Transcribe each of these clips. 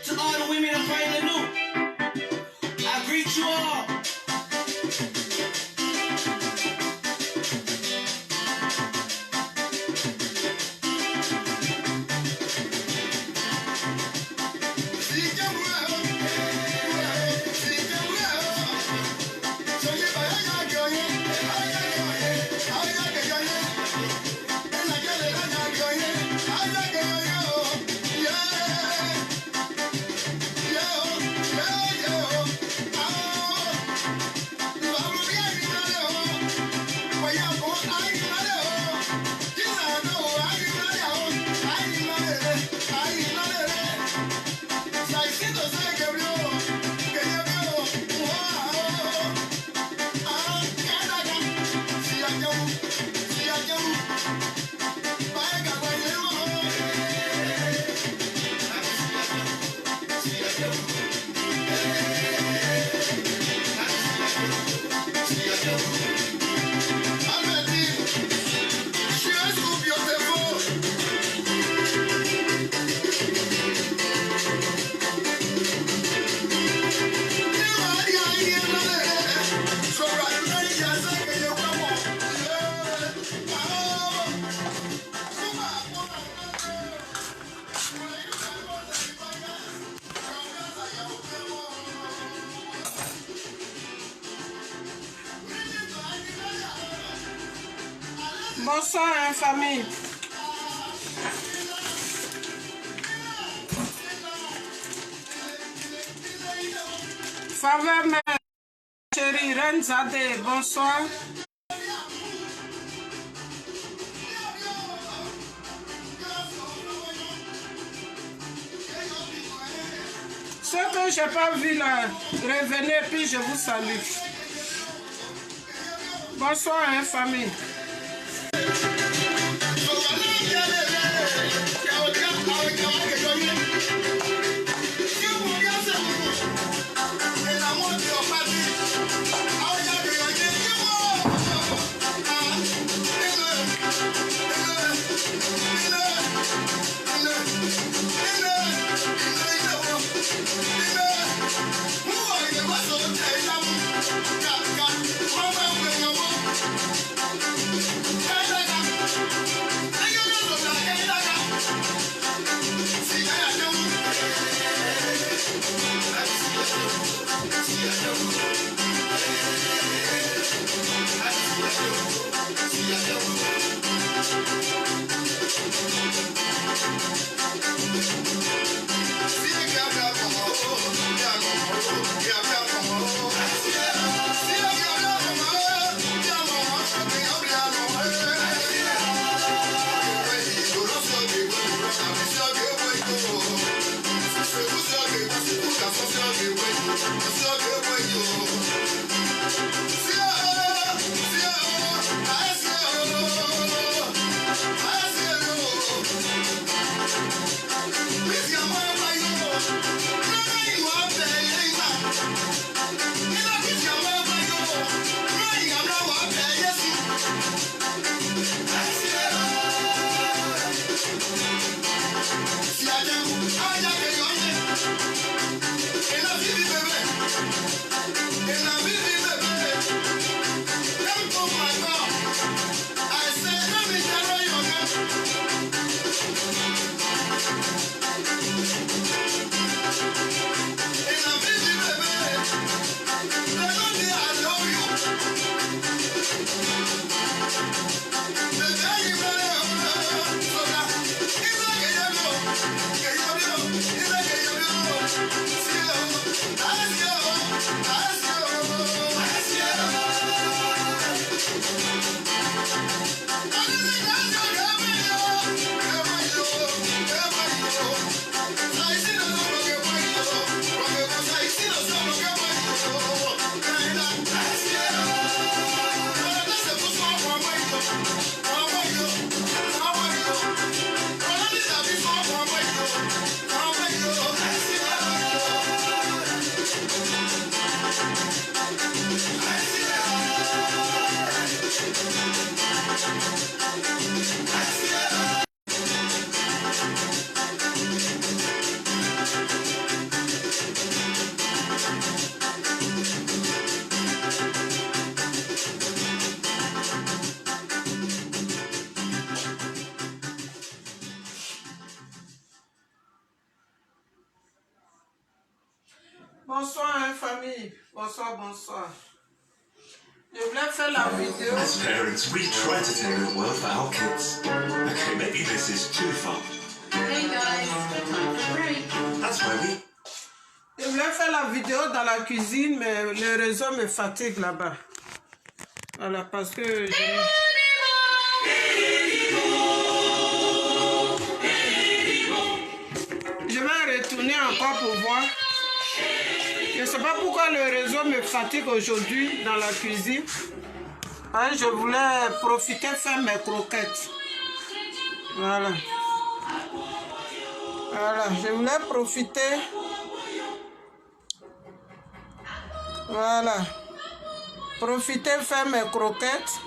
To all the women of Franklin New, I greet you all. Bonsoir, famille. Faveur, ma chérie, Reine Zadeh, bonsoir. Ceux que je n'ai pas vu là, revenez puis je vous salue. Bonsoir, hein, famille. Bonsoir, hein, famille. Bonsoir, bonsoir. Je voulais faire la vidéo. As parents, we try to tailor the world for our kids. Okay, maybe this is too far. Hey guys, time for break. That's why we... Je voulais faire la vidéo dans la cuisine, mais le réseau me fatigue là-bas. Voilà, parce que... Je vais retourner encore pour voir. Je ne sais pas pourquoi le réseau me fatigue aujourd'hui dans la cuisine. Hein, je voulais profiter de faire mes croquettes. Voilà. Voilà, je voulais profiter. Voilà. Profiter de faire mes croquettes.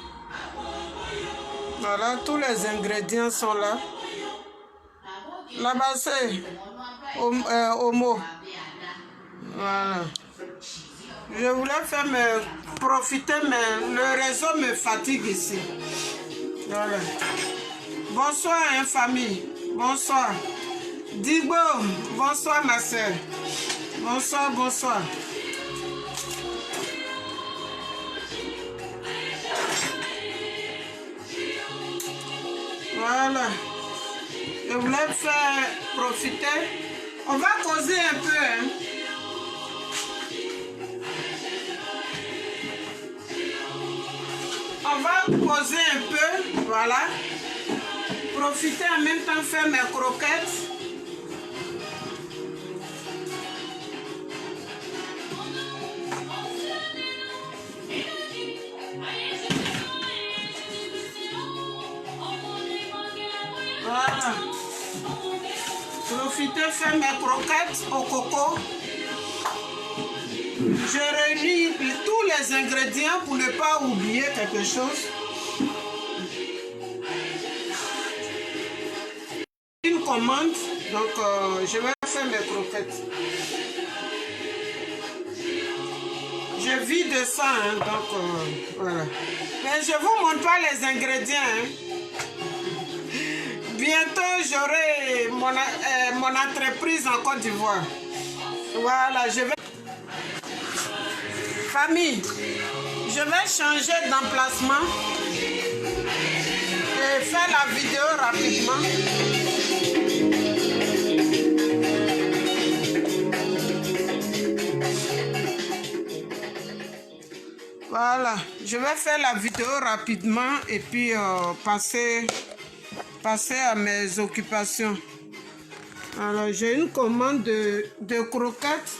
Voilà, tous les ingrédients sont là. Là-bas, c'est Omo. Voilà. Je voulais faire profiter, mais le réseau me fatigue ici. Voilà. Bonsoir, hein, famille. Bonsoir. Digbo, bonsoir, ma soeur. Bonsoir, bonsoir. Voilà. Je voulais faire profiter. On va causer un peu, hein. On va poser un peu, voilà. Profiter en même temps faire mes croquettes. Voilà. Profiter faire mes croquettes au coco. Je réunis tous les ingrédients pour ne pas oublier quelque chose. Une commande, donc je vais faire mes croquettes. Je vide ça, hein, donc voilà. Mais je vous montre pas les ingrédients. Hein. Bientôt j'aurai mon entreprise en Côte d'Ivoire. Voilà, je vais... Famille, je vais changer d'emplacement et faire la vidéo rapidement. Voilà, je vais faire la vidéo rapidement et puis passer à mes occupations. Alors, j'ai une commande de croquettes.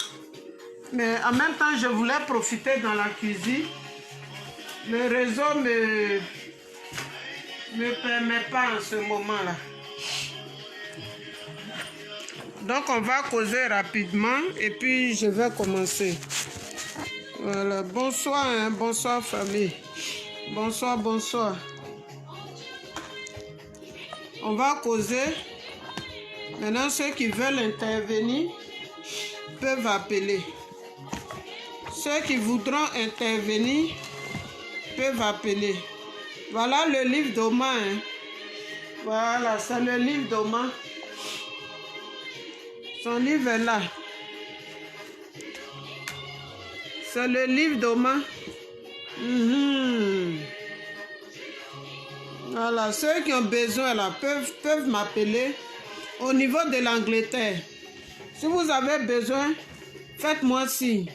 Mais en même temps, je voulais profiter dans la cuisine. Le réseau me permet pas en ce moment-là. Donc, on va causer rapidement et puis je vais commencer. Voilà. Bonsoir, hein, bonsoir famille. Bonsoir, bonsoir. On va causer. Maintenant, ceux qui veulent intervenir peuvent appeler. Ceux qui voudront intervenir peuvent appeler. Voilà le livre d'Oma. Hein. Voilà, c'est le livre d'Oma. Son livre est là. C'est le livre d'Oma. Voilà, ceux qui ont besoin là peuvent m'appeler au niveau de l'Angleterre. Si vous avez besoin, faites-moi signe.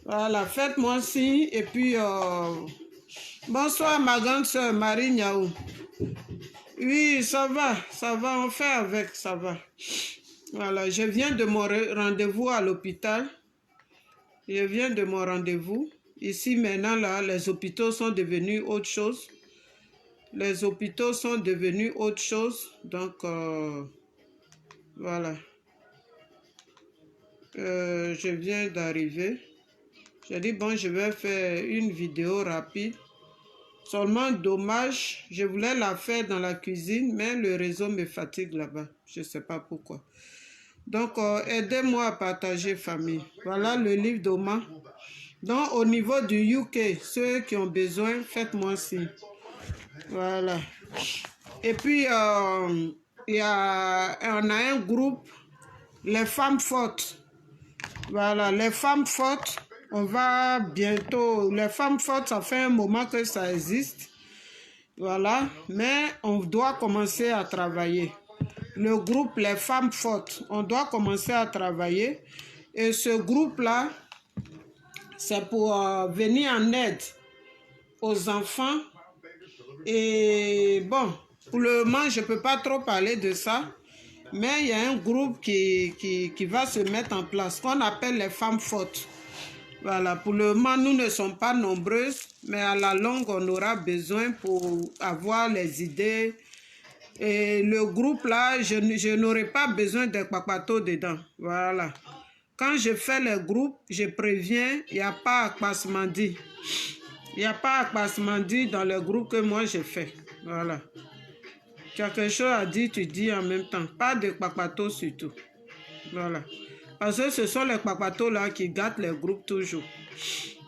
Voilà, faites-moi signe et puis bonsoir ma grande soeur Marie Niaou. Oui, ça va, on fait avec, ça va. Voilà, je viens de mon rendez-vous à l'hôpital. Je viens de mon rendez-vous. Ici maintenant, là, les hôpitaux sont devenus autre chose. Les hôpitaux sont devenus autre chose. Donc, voilà. Je viens d'arriver. J'ai dit, bon, je vais faire une vidéo rapide. Seulement, dommage, je voulais la faire dans la cuisine, mais le réseau me fatigue là-bas. Je ne sais pas pourquoi. Donc, aidez-moi à partager, famille. Voilà le livre d'Oma. Donc, au niveau du UK, ceux qui ont besoin, faites-moi signe. Voilà. Et puis, on a un groupe, les femmes fortes. Voilà, les femmes fortes, on va bientôt... Les femmes fortes, ça fait un moment que ça existe. Voilà, mais on doit commencer à travailler. Le groupe Les Femmes Fortes, on doit commencer à travailler. Et ce groupe-là, c'est pour venir en aide aux enfants. Et bon, pour le moment, je ne peux pas trop parler de ça. Mais il y a un groupe qui va se mettre en place, qu'on appelle les femmes fortes. Voilà, pour le moment, nous ne sommes pas nombreuses, mais à la longue, on aura besoin pour avoir les idées. Et le groupe là, je n'aurai pas besoin de papato dedans. Voilà. Quand je fais le groupe, je préviens, il n'y a pas Akpasmandi. Il n'y a pas Akpasmandi dans le groupe que moi je fais. Voilà. Tu as quelque chose à dire, tu dis en même temps. Pas de papato surtout. Voilà. Parce que ce sont les papatos là qui gâtent les groupes toujours.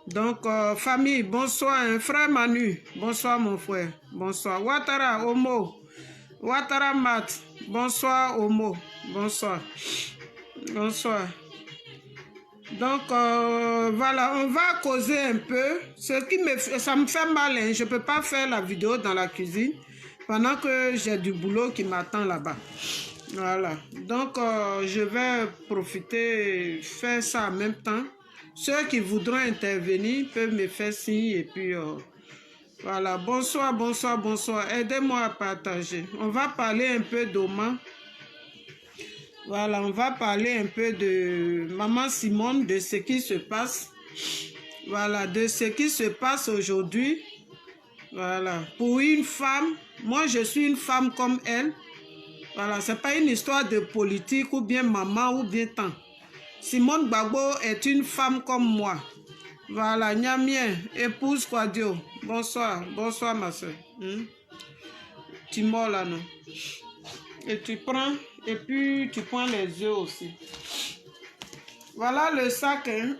Donc, famille, bonsoir. Hein. Frère Manu, bonsoir mon frère. Bonsoir. Ouattara, Omo. Ouattara Mat, bonsoir Omo. Bonsoir. Bonsoir. Donc, voilà, on va causer un peu. Ce qui ça me fait mal, hein. Je ne peux pas faire la vidéo dans la cuisine pendant que j'ai du boulot qui m'attend là-bas. Voilà. Donc, je vais profiter, faire ça en même temps. Ceux qui voudront intervenir peuvent me faire signe et puis... voilà. Bonsoir, bonsoir, bonsoir. Aidez-moi à partager. On va parler un peu d'Oma. Voilà, on va parler un peu de Maman Simone, de ce qui se passe. Voilà, de ce qui se passe aujourd'hui. Voilà, pour une femme, moi je suis une femme comme elle. Voilà, c'est pas une histoire de politique ou bien maman ou bien tant. Simone Gbagbo est une femme comme moi. Voilà, Nyamien, épouse Kwadio. Bonsoir, bonsoir ma soeur. Tu mords là, non? Et tu prends, et puis tu prends les œufs aussi. Voilà le sac, hein.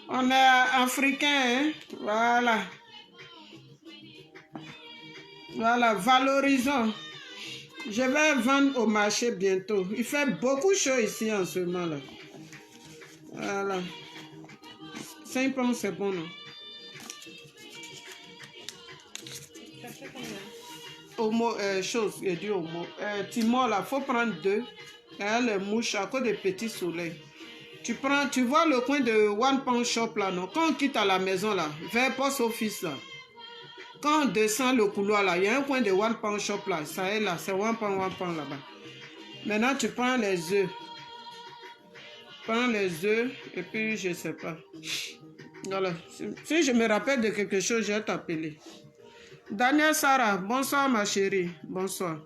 On est africain, hein. Voilà. Voilà, valorisons. Je vais vendre au marché bientôt. Il fait beaucoup chaud ici en ce moment-là. Voilà. 5 pounds, c'est bon, non? Homo, chose, il dit homo. Timor, là, il faut prendre 2. Les mouches à cause des petits soleils. Tu prends, tu vois le coin de One Pound Shop, là, non? Quand on quitte à la maison, là, vers Post Office, là. Quand on descend le couloir, là, il y a un coin de One Pound Shop, là. Ça est là, c'est One Pound là-bas. Maintenant, tu prends les œufs. Prends les œufs et puis je sais pas. Voilà. Si je me rappelle de quelque chose, je vais t'appeler. Daniel Sarah, bonsoir ma chérie. Bonsoir.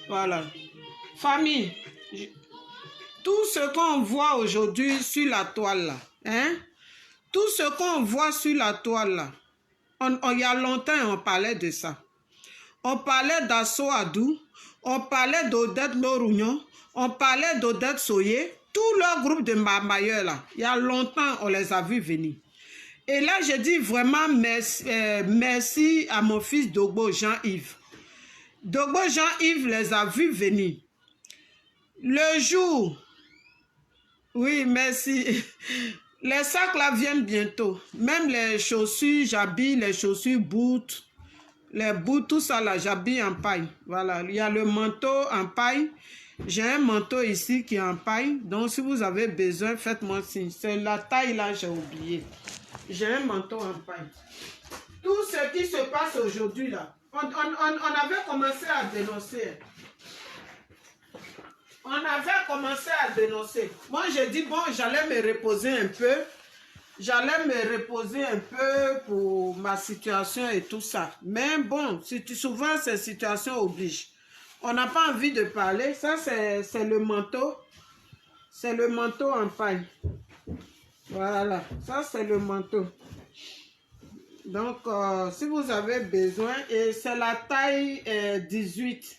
Voilà. Famille, tout ce qu'on voit aujourd'hui sur la toile là, hein? Tout ce qu'on voit sur la toile là, il y a longtemps on parlait de ça. On parlait d'Asso Adou, on parlait d'Odette Lorugnon, on parlait d'Odette Soye, tout leur groupe de Mamailleurs là, il y a longtemps on les a vus venir. Et là je dis vraiment merci à mon fils Dogbo Jean-Yves. Dogbo Jean-Yves les a vus venir. Le jour, oui merci, les sacs là viennent bientôt, même les chaussures, j'habille les chaussures boots, les bouts, tout ça là, j'habille en paille. Voilà, il y a le manteau en paille. J'ai un manteau ici qui est en paille. Donc, si vous avez besoin, faites-moi signe. C'est la taille là, j'ai oublié. J'ai un manteau en paille. Tout ce qui se passe aujourd'hui là, on avait commencé à dénoncer. On avait commencé à dénoncer. Moi, j'ai dit, bon, j'allais me reposer un peu. J'allais me reposer un peu pour ma situation et tout ça. Mais bon, souvent, ces situations obligent. On n'a pas envie de parler. Ça, c'est le manteau. C'est le manteau en paille. Voilà. Ça, c'est le manteau. Donc, si vous avez besoin, et c'est la taille 18.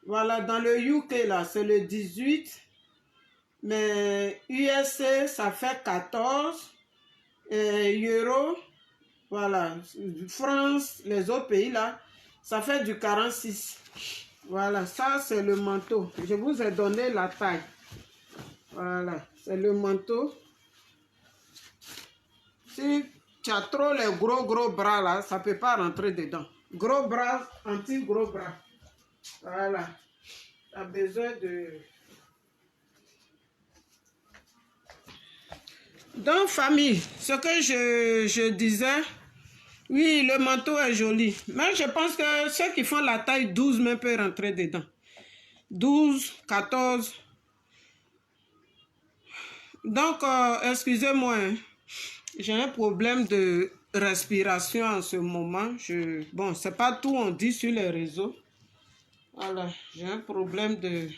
Voilà, dans le UK, là, c'est le 18. Mais USC, ça fait 14. Euro, voilà, France, les autres pays là, ça fait du 46. Voilà, ça c'est le manteau. Je vous ai donné la taille. Voilà, c'est le manteau. Si tu as trop les gros bras là, ça ne peut pas rentrer dedans. Gros bras, anti-gros bras. Voilà. Tu as besoin de... Donc, famille, ce que je disais, oui, le manteau est joli. Mais je pense que ceux qui font la taille 12 même peuvent rentrer dedans. 12, 14. Donc, excusez-moi, hein. J'ai un problème de respiration en ce moment. Bon, c'est pas tout on dit sur les réseaux. Voilà, j'ai un problème de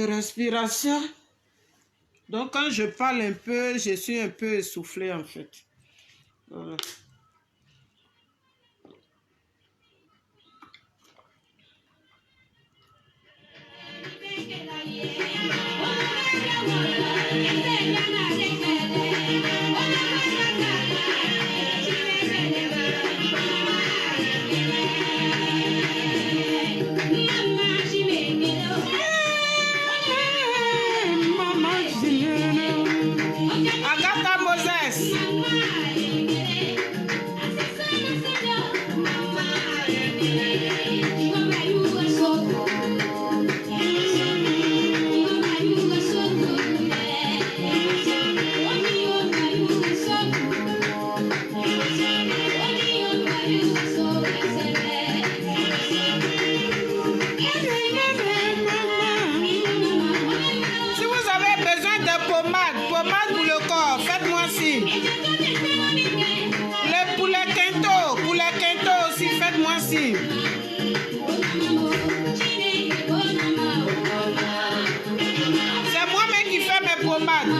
respiration. Donc, quand je parle un peu, je suis un peu essoufflée en fait. Voilà. Agatha Moses. Si vous avez besoin de pommade pour le corps, faites-moi signe. Pour les quintos aussi, faites-moi signe. C'est moi-même qui fais mes pommades.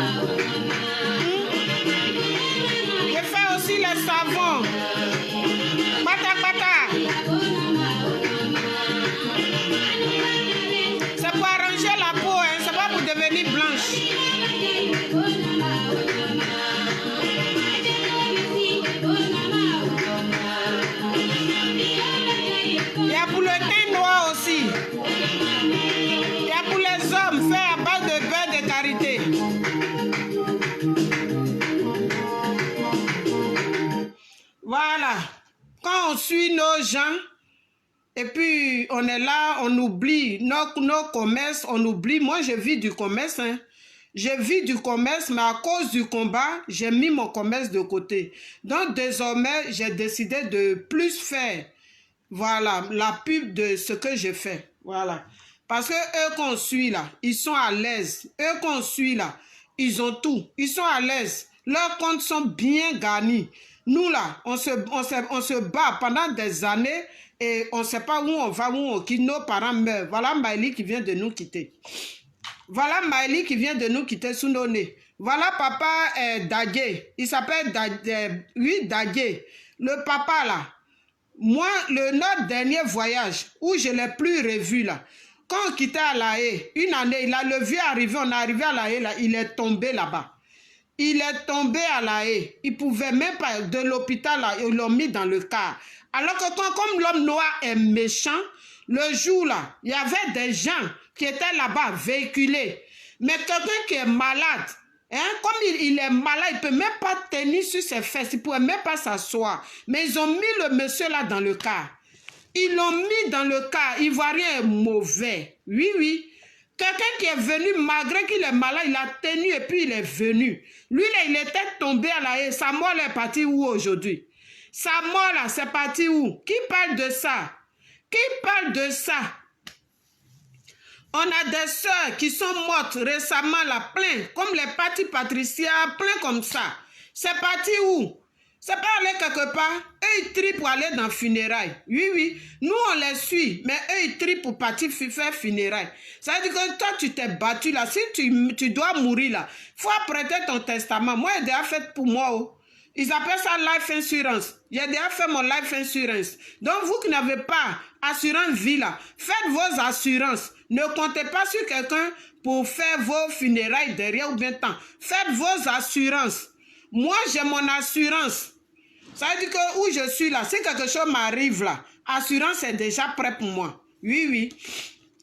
Je fais aussi les savons. C'est pour arranger la peau, hein, c'est pas pour devenir blanche. Il y a pour le teint noir aussi. Il y a pour les hommes fait à base de beurre de karité. Voilà. Quand on suit nos gens, et puis on est là, on oublie nos commerces, on oublie. Moi, je vis du commerce, hein. Je vis du commerce, mais à cause du combat, j'ai mis mon commerce de côté. Donc, désormais, j'ai décidé de plus faire, voilà, la pub de ce que je fais. Voilà. Parce que eux qu'on suit là, ils sont à l'aise. Eux qu'on suit là, ils ont tout. Ils sont à l'aise. Leurs comptes sont bien garnis. Nous là, on se bat pendant des années et on ne sait pas où on va, où on quitte. Nos parents meurent. Voilà Maëlie qui vient de nous quitter. Voilà Maëlie qui vient de nous quitter sous nos nez. Voilà papa Dadje. Il s'appelle Dadje. Le papa là. Moi, notre dernier voyage où je ne l'ai plus revu là. Quand on quittait à La Haye, une année, il a le vieux arrivé, on est arrivé à La Haye là, il est tombé là-bas. Il est tombé à La Haye. Il ne pouvait même pas, de l'hôpital là, ils l'ont mis dans le car. Alors que comme l'homme noir est méchant, le jour là, il y avait des gens qui étaient là-bas véhiculés. Mais quelqu'un qui est malade, hein, comme il est malade, il ne peut même pas tenir sur ses fesses, il ne pouvait même pas s'asseoir. Mais ils ont mis le monsieur là dans le car. Ils l'ont mis dans le car, Ivoirien est mauvais. Oui, oui. Quelqu'un qui est venu, malgré qu'il est malade, il a tenu et puis il est venu. Lui, là, il était tombé à La Haye. Sa mort est partie où aujourd'hui? Sa mort, là, c'est parti où? Qui parle de ça? Qui parle de ça? On a des sœurs qui sont mortes récemment, là, plein, comme les partis patriciens, plein comme ça. C'est parti où? C'est pas aller quelque part. Eux, ils trient pour aller dans funérailles. Oui, oui. Nous, on les suit. Mais eux, ils trient pour partir faire funérailles. Ça veut dire que toi, tu t'es battu là. Si tu dois mourir là, il faut prêter ton testament. Moi, j'ai déjà fait pour moi. Oh. Ils appellent ça life insurance. J'ai déjà fait mon life insurance. Donc, vous qui n'avez pas assurance vie là, faites vos assurances. Ne comptez pas sur quelqu'un pour faire vos funérailles derrière ou bien temps. Faites vos assurances. Moi, j'ai mon assurance. Ça veut dire que où je suis là, si quelque chose m'arrive là, assurance est déjà prêt pour moi. Oui, oui.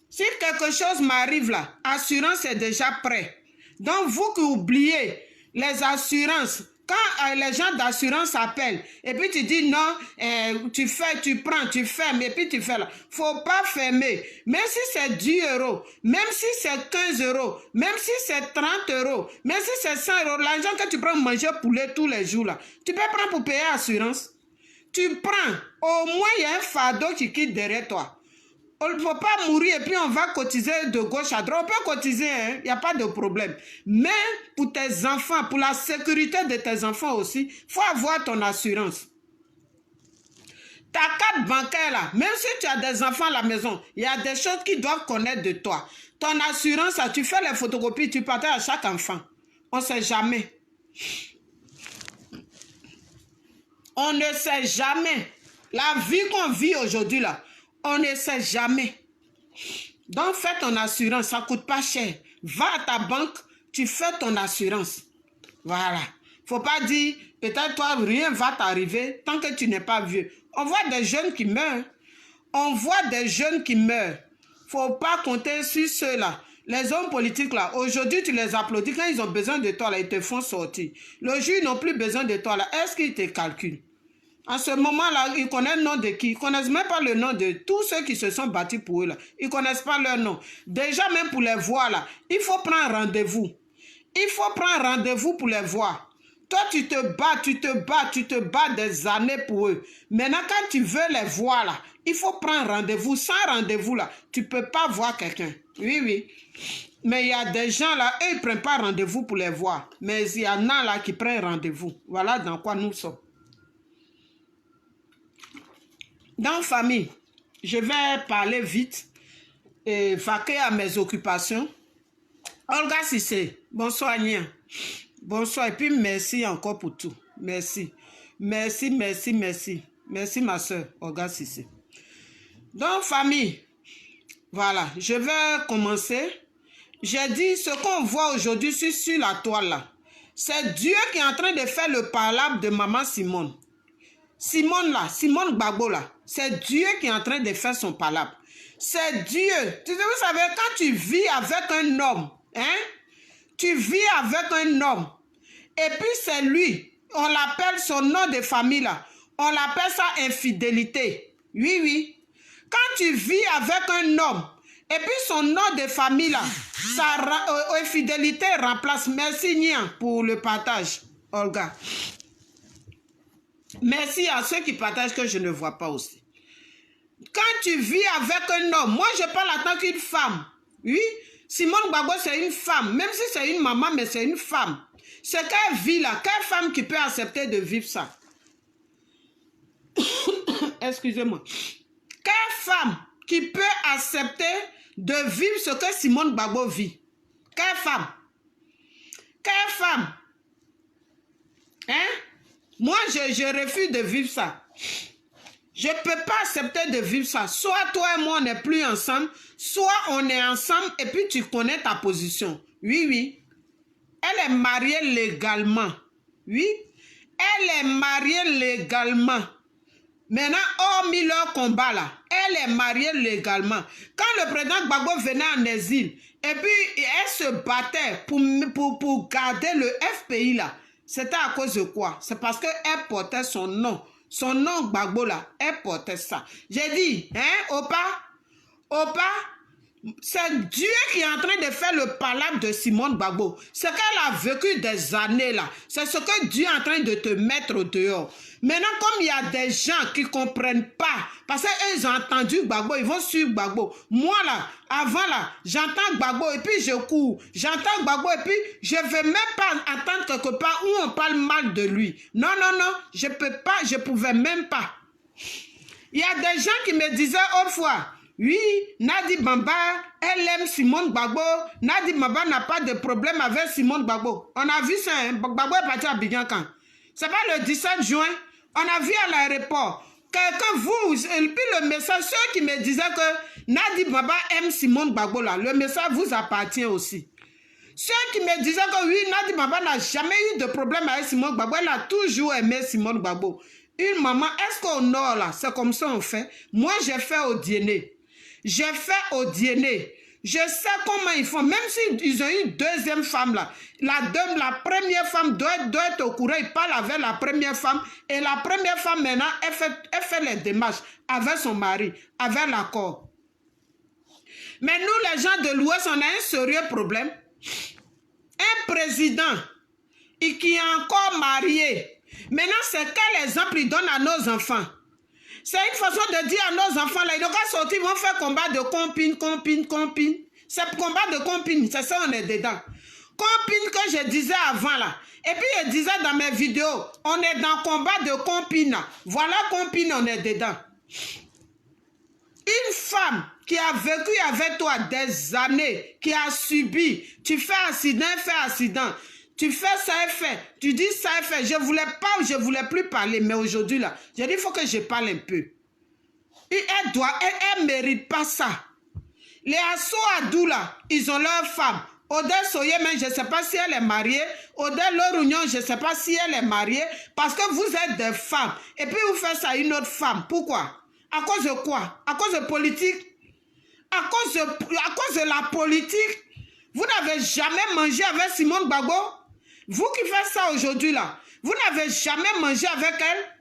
Si quelque chose m'arrive là, assurance est déjà prêt. Donc, vous qui oubliez les assurances, quand les gens d'assurance appellent, et puis tu dis non, tu fais, tu prends, tu fermes, et puis tu fais là. Faut pas fermer. Même si c'est 10 €, même si c'est 15 €, même si c'est 30 €, même si c'est 100 €, l'argent que tu prends pour manger poulet tous les jours là, tu peux prendre pour payer l'assurance. Tu prends, au moins il y a un fardeau qui quitte derrière toi. Il ne faut pas mourir et puis on va cotiser de gauche à droite. On peut cotiser, il n'y a pas de problème. Mais pour tes enfants, pour la sécurité de tes enfants aussi, il faut avoir ton assurance. Ta carte bancaire là, même si tu as des enfants à la maison, il y a des choses qu'ils doivent connaître de toi. Ton assurance, là, tu fais les photocopies, tu partages à chaque enfant. On ne sait jamais. On ne sait jamais. La vie qu'on vit aujourd'hui là, on ne sait jamais. Donc, fais ton assurance, ça ne coûte pas cher. Va à ta banque, tu fais ton assurance. Voilà. Faut pas dire, peut-être toi, rien va t'arriver tant que tu n'es pas vieux. On voit des jeunes qui meurent. On voit des jeunes qui meurent. Faut pas compter sur ceux-là. Les hommes politiques, là, aujourd'hui, tu les applaudis. Quand ils ont besoin de toi, là, ils te font sortir. Le jour, ils n'ont plus besoin de toi, là. Est-ce qu'ils te calculent? En ce moment-là, ils connaissent le nom de qui? Ils ne connaissent même pas le nom de tous ceux qui se sont battus pour eux. Là. Ils ne connaissent pas leur nom. Déjà, même pour les voir, là, il faut prendre rendez-vous. Il faut prendre rendez-vous pour les voir. Toi, tu te bats des années pour eux. Maintenant, quand tu veux les voir, là, il faut prendre rendez-vous. Sans rendez-vous, là, tu ne peux pas voir quelqu'un. Oui, oui. Mais il y a des gens, là, eux, ils ne prennent pas rendez-vous pour les voir. Mais il y en a, là, qui prennent rendez-vous. Voilà dans quoi nous sommes. Dans famille, je vais parler vite et vaquer à mes occupations. Olga Cissé, bonsoir Nia. Bonsoir et puis merci encore pour tout. Merci. Merci, merci, merci. Merci ma soeur Olga Cissé. Donc famille, voilà, je vais commencer. J'ai dit ce qu'on voit aujourd'hui sur la toile là. C'est Dieu qui est en train de faire le palabre de maman Simone. Simone là, Simone Gbagbo là, c'est Dieu qui est en train de faire son palabre. C'est Dieu. Vous savez, quand tu vis avec un homme, hein, tu vis avec un homme, et puis c'est lui, on l'appelle son nom de famille là, on l'appelle ça infidélité. Oui, oui. Quand tu vis avec un homme, et puis son nom de famille là, sa infidélité remplace. Merci Nia pour le partage, Olga. Merci à ceux qui partagent que je ne vois pas aussi. Quand tu vis avec un homme, moi je parle en tant qu'une femme. Oui, Simone Gbagbo c'est une femme, même si c'est une maman, mais c'est une femme. Ce qu'elle vit là, quelle femme qui peut accepter de vivre ça? Excusez-moi. Quelle femme qui peut accepter de vivre ce que Simone Gbagbo vit? Quelle femme? Quelle femme? Hein? Moi, je refuse de vivre ça. Je ne peux pas accepter de vivre ça. Soit toi et moi, on n'est plus ensemble, soit on est ensemble et puis tu connais ta position. Oui, oui. Elle est mariée légalement. Oui. Elle est mariée légalement. Maintenant, hormis leur combat là, elle est mariée légalement. Quand le président Gbagbo venait en exil, et puis elle se battait pour garder le FPI là, c'était à cause de quoi? C'est parce qu'elle portait son nom. Son nom Gbagbo là, elle portait ça. J'ai dit, hein, Opa, c'est Dieu qui est en train de faire le palabre de Simone Gbagbo. Ce qu'elle a vécu des années là, c'est ce que Dieu est en train de te mettre au dehors. Maintenant, comme il y a des gens qui ne comprennent pas, parce qu'ils ont entendu Gbagbo, ils vont suivre Gbagbo. Moi là, avant là, j'entends Gbagbo et puis je cours. J'entends Gbagbo et puis je ne veux même pas entendre quelque part où on parle mal de lui. Non, non, non, je ne peux pas, je ne pouvais même pas. Il y a des gens qui me disaient autrefois, oui, Nadi Bamba, elle aime Simone Gbagbo. Nadi Bamba n'a pas de problème avec Simone Gbagbo. On a vu ça, hein? Gbagbo est parti à Abidjan quand? C'est pas le 17 juin. On a vu à l'aéroport. Quelqu'un vous, et puis le message, ceux qui me disaient que Nadi Bamba aime Simone Gbagbo là, le message vous appartient aussi. Ceux qui me disaient que oui, Nadi Bamba n'a jamais eu de problème avec Simone Gbagbo, elle a toujours aimé Simone Gbagbo. Une maman, est-ce qu'au nord là, c'est comme ça on fait? Moi j'ai fait au Dienné. J'ai fait au dîner. Je sais comment ils font. Même s'ils ont une deuxième femme là, la première femme doit être au courant. Ils parlent avec la première femme. Et la première femme maintenant, elle fait les démarches avec son mari, avec l'accord. Mais nous, les gens de l'Ouest, on a un sérieux problème. Un président qui est encore marié. Maintenant, c'est quel exemple il donne à nos enfants? C'est une façon de dire à nos enfants, là, ils doivent sortir, ils vont faire combat de compine. C'est combat de compine, c'est ça, on est dedans. Compine que je disais avant, là. Et puis, je disais dans mes vidéos, on est dans combat de compine. Voilà, compine, on est dedans. Une femme qui a vécu avec toi des années, qui a subi, tu fais accident, tu fais ça et fait, tu dis ça et fait. Je voulais plus parler, mais aujourd'hui là, j'ai dit il faut que je parle un peu. Et elle mérite pas ça. Les Assoadou là, ils ont leur femme. Odel Soyemen, je ne sais pas si elle est mariée. Odel Lorunion, je ne sais pas si elle est mariée. Parce que vous êtes des femmes. Et puis vous faites ça à une autre femme. Pourquoi? À cause de quoi? À cause de politique? À cause de la politique? Vous n'avez jamais mangé avec Simone Gbagbo? Vous qui faites ça aujourd'hui là, vous n'avez jamais mangé avec elle?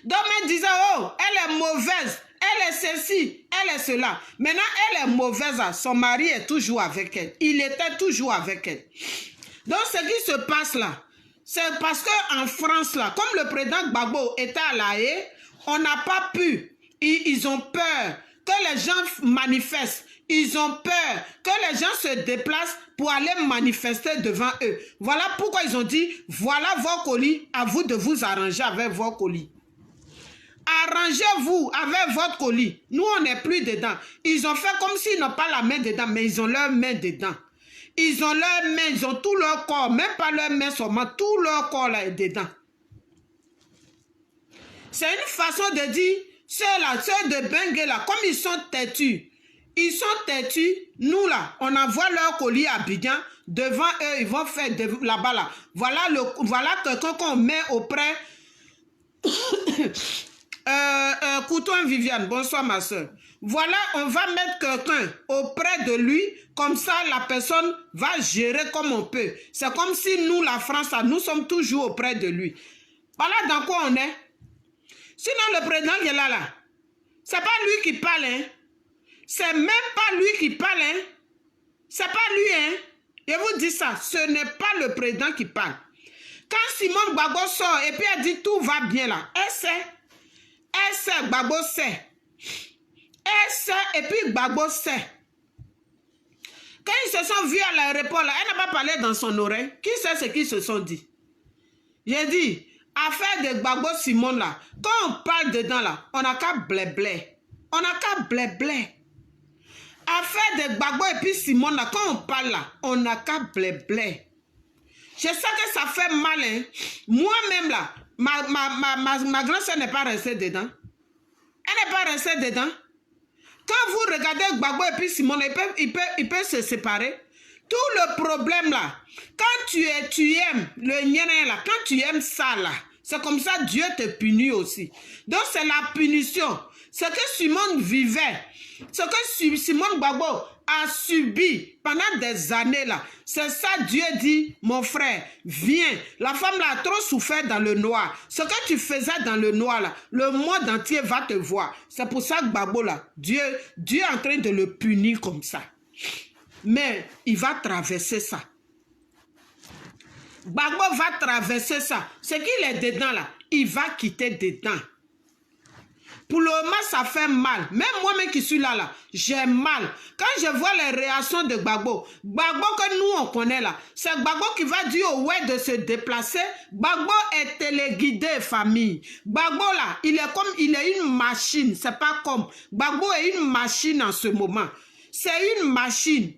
Donc, elle disait, oh, elle est mauvaise, elle est ceci, elle est cela. Maintenant, elle est mauvaise, son mari est toujours avec elle. Il était toujours avec elle. Donc, ce qui se passe là, c'est parce qu'en France là, comme le président Gbagbo était à La Haye, on n'a pas pu, ils ont peur que les gens manifestent. Ils ont peur que les gens se déplacent pour aller manifester devant eux. Voilà pourquoi ils ont dit, voilà vos colis, à vous de vous arranger avec vos colis. Arrangez-vous avec votre colis. Nous, on n'est plus dedans. Ils ont fait comme s'ils n'ont pas la main dedans, mais ils ont leur main dedans. Ils ont leur main, ils ont tout leur corps, même pas leur main seulement, tout leur corps là est dedans. C'est une façon de dire, ceux-là, ceux de Bengue là, comme ils sont têtus, nous là, on envoie leur colis à Abidjan, devant eux, ils vont faire là-bas là. Voilà quelqu'un qu'on met auprès. Couton Viviane, bonsoir ma soeur. Voilà, on va mettre quelqu'un auprès de lui, comme ça la personne va gérer comme on peut. C'est comme si nous, la France, là, nous sommes toujours auprès de lui. Voilà dans quoi on est. Sinon le président qui est là, c'est pas lui qui parle, hein. C'est même pas lui qui parle, hein. C'est pas lui, hein. Je vous dis ça, ce n'est pas le président qui parle. Quand Simone Gbagbo sort et puis elle dit tout va bien là, elle sait, Gbagbo sait. Elle sait et puis Gbagbo sait. Quand ils se sont vus à l'aéroport là, elle n'a pas parlé dans son oreille. Qui sait ce qu'ils se sont dit? J'ai dit, affaire de Gbagbo Simone là, quand on parle dedans là, on n'a qu'à blé-blé. On n'a qu'à blé-blé. Affaire de Gbagbo et puis Simone là, quand on parle là, on n'a qu'à blé-blé. Je sais que ça fait mal, hein. Moi-même là, ma grand-sœur n'est pas restée dedans. Elle n'est pas restée dedans. Quand vous regardez Gbagbo et puis Simone, ils peuvent se séparer. Tout le problème là, quand tu aimes le nyené là, quand tu aimes ça là, c'est comme ça Dieu te punit aussi. Donc c'est la punition. Ce que Simone vivait, ce que Simone Gbagbo a subi pendant des années là, c'est ça Dieu dit, mon frère, viens. La femme là a trop souffert dans le noir. Ce que tu faisais dans le noir là, le monde entier va te voir. C'est pour ça que Gbagbo là, Dieu est en train de le punir comme ça. Mais il va traverser ça. Gbagbo va traverser ça. Ce qu'il est dedans là, il va quitter dedans. Pour le moment, ça fait mal. Même moi-même qui suis là, j'ai mal. Quand je vois les réactions de Gbagbo, Gbagbo que nous on connaît là, c'est Gbagbo qui va dire au ouais de se déplacer. Gbagbo est téléguidé, famille. Gbagbo là, il est une machine. C'est pas comme. Gbagbo est une machine en ce moment. C'est une machine.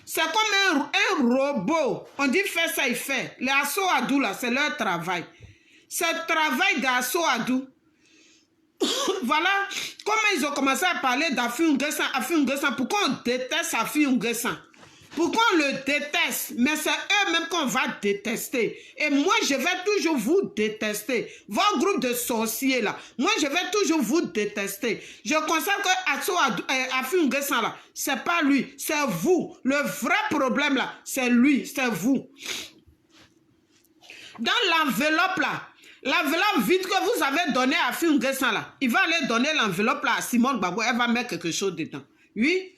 C'est comme un robot. On dit fait ça, il fait. Les Assoadou là, c'est leur travail. C'est le travail des Assoadou. Voilà comment ils ont commencé à parler d'Afi Unguessan. Pourquoi on déteste Afi Unguessan? Pourquoi on le déteste? Mais c'est eux-mêmes qu'on va détester. Et moi, je vais toujours vous détester. Vos groupes de sorciers, là, moi, je vais toujours vous détester. Je constate que Atso Afi-N'Guessan, là, c'est pas lui, c'est vous. Le vrai problème, là, c'est lui, c'est vous. Dans l'enveloppe, là, l'enveloppe vide que vous avez donné à Afi-N'Guessan, là, il va aller donner l'enveloppe, là, à Simone Gbagbo, elle va mettre quelque chose dedans. Oui,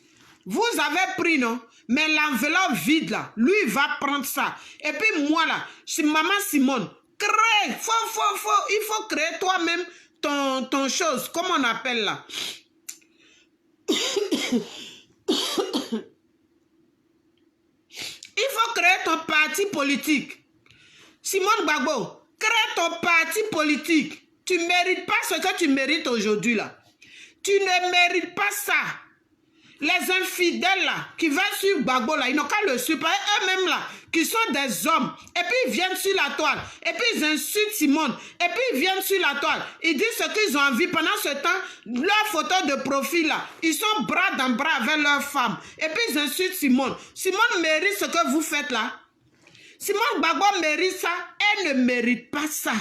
vous avez pris, non? Mais l'enveloppe vide, là, lui, il va prendre ça. Et puis moi, là, maman Simone, crée, il faut créer toi-même ton chose, comment on appelle là? Il faut créer ton parti politique. Simone Gbagbo, crée ton parti politique. Tu ne mérites pas ce que tu mérites aujourd'hui, là. Tu ne mérites pas ça. Les infidèles là, qui veulent suivre Gbagbo là, ils n'ont qu'à le suivre. Eux-mêmes là, qui sont des hommes, et puis ils viennent sur la toile, et puis ils insultent Simone, et puis ils viennent sur la toile, ils disent ce qu'ils ont envie. Pendant ce temps, leur photo de profil là, ils sont bras dans bras avec leurs femmes, et puis ils insultent Simone. Simone mérite ce que vous faites là. Simone Gbagbo mérite ça, elle ne mérite pas ça.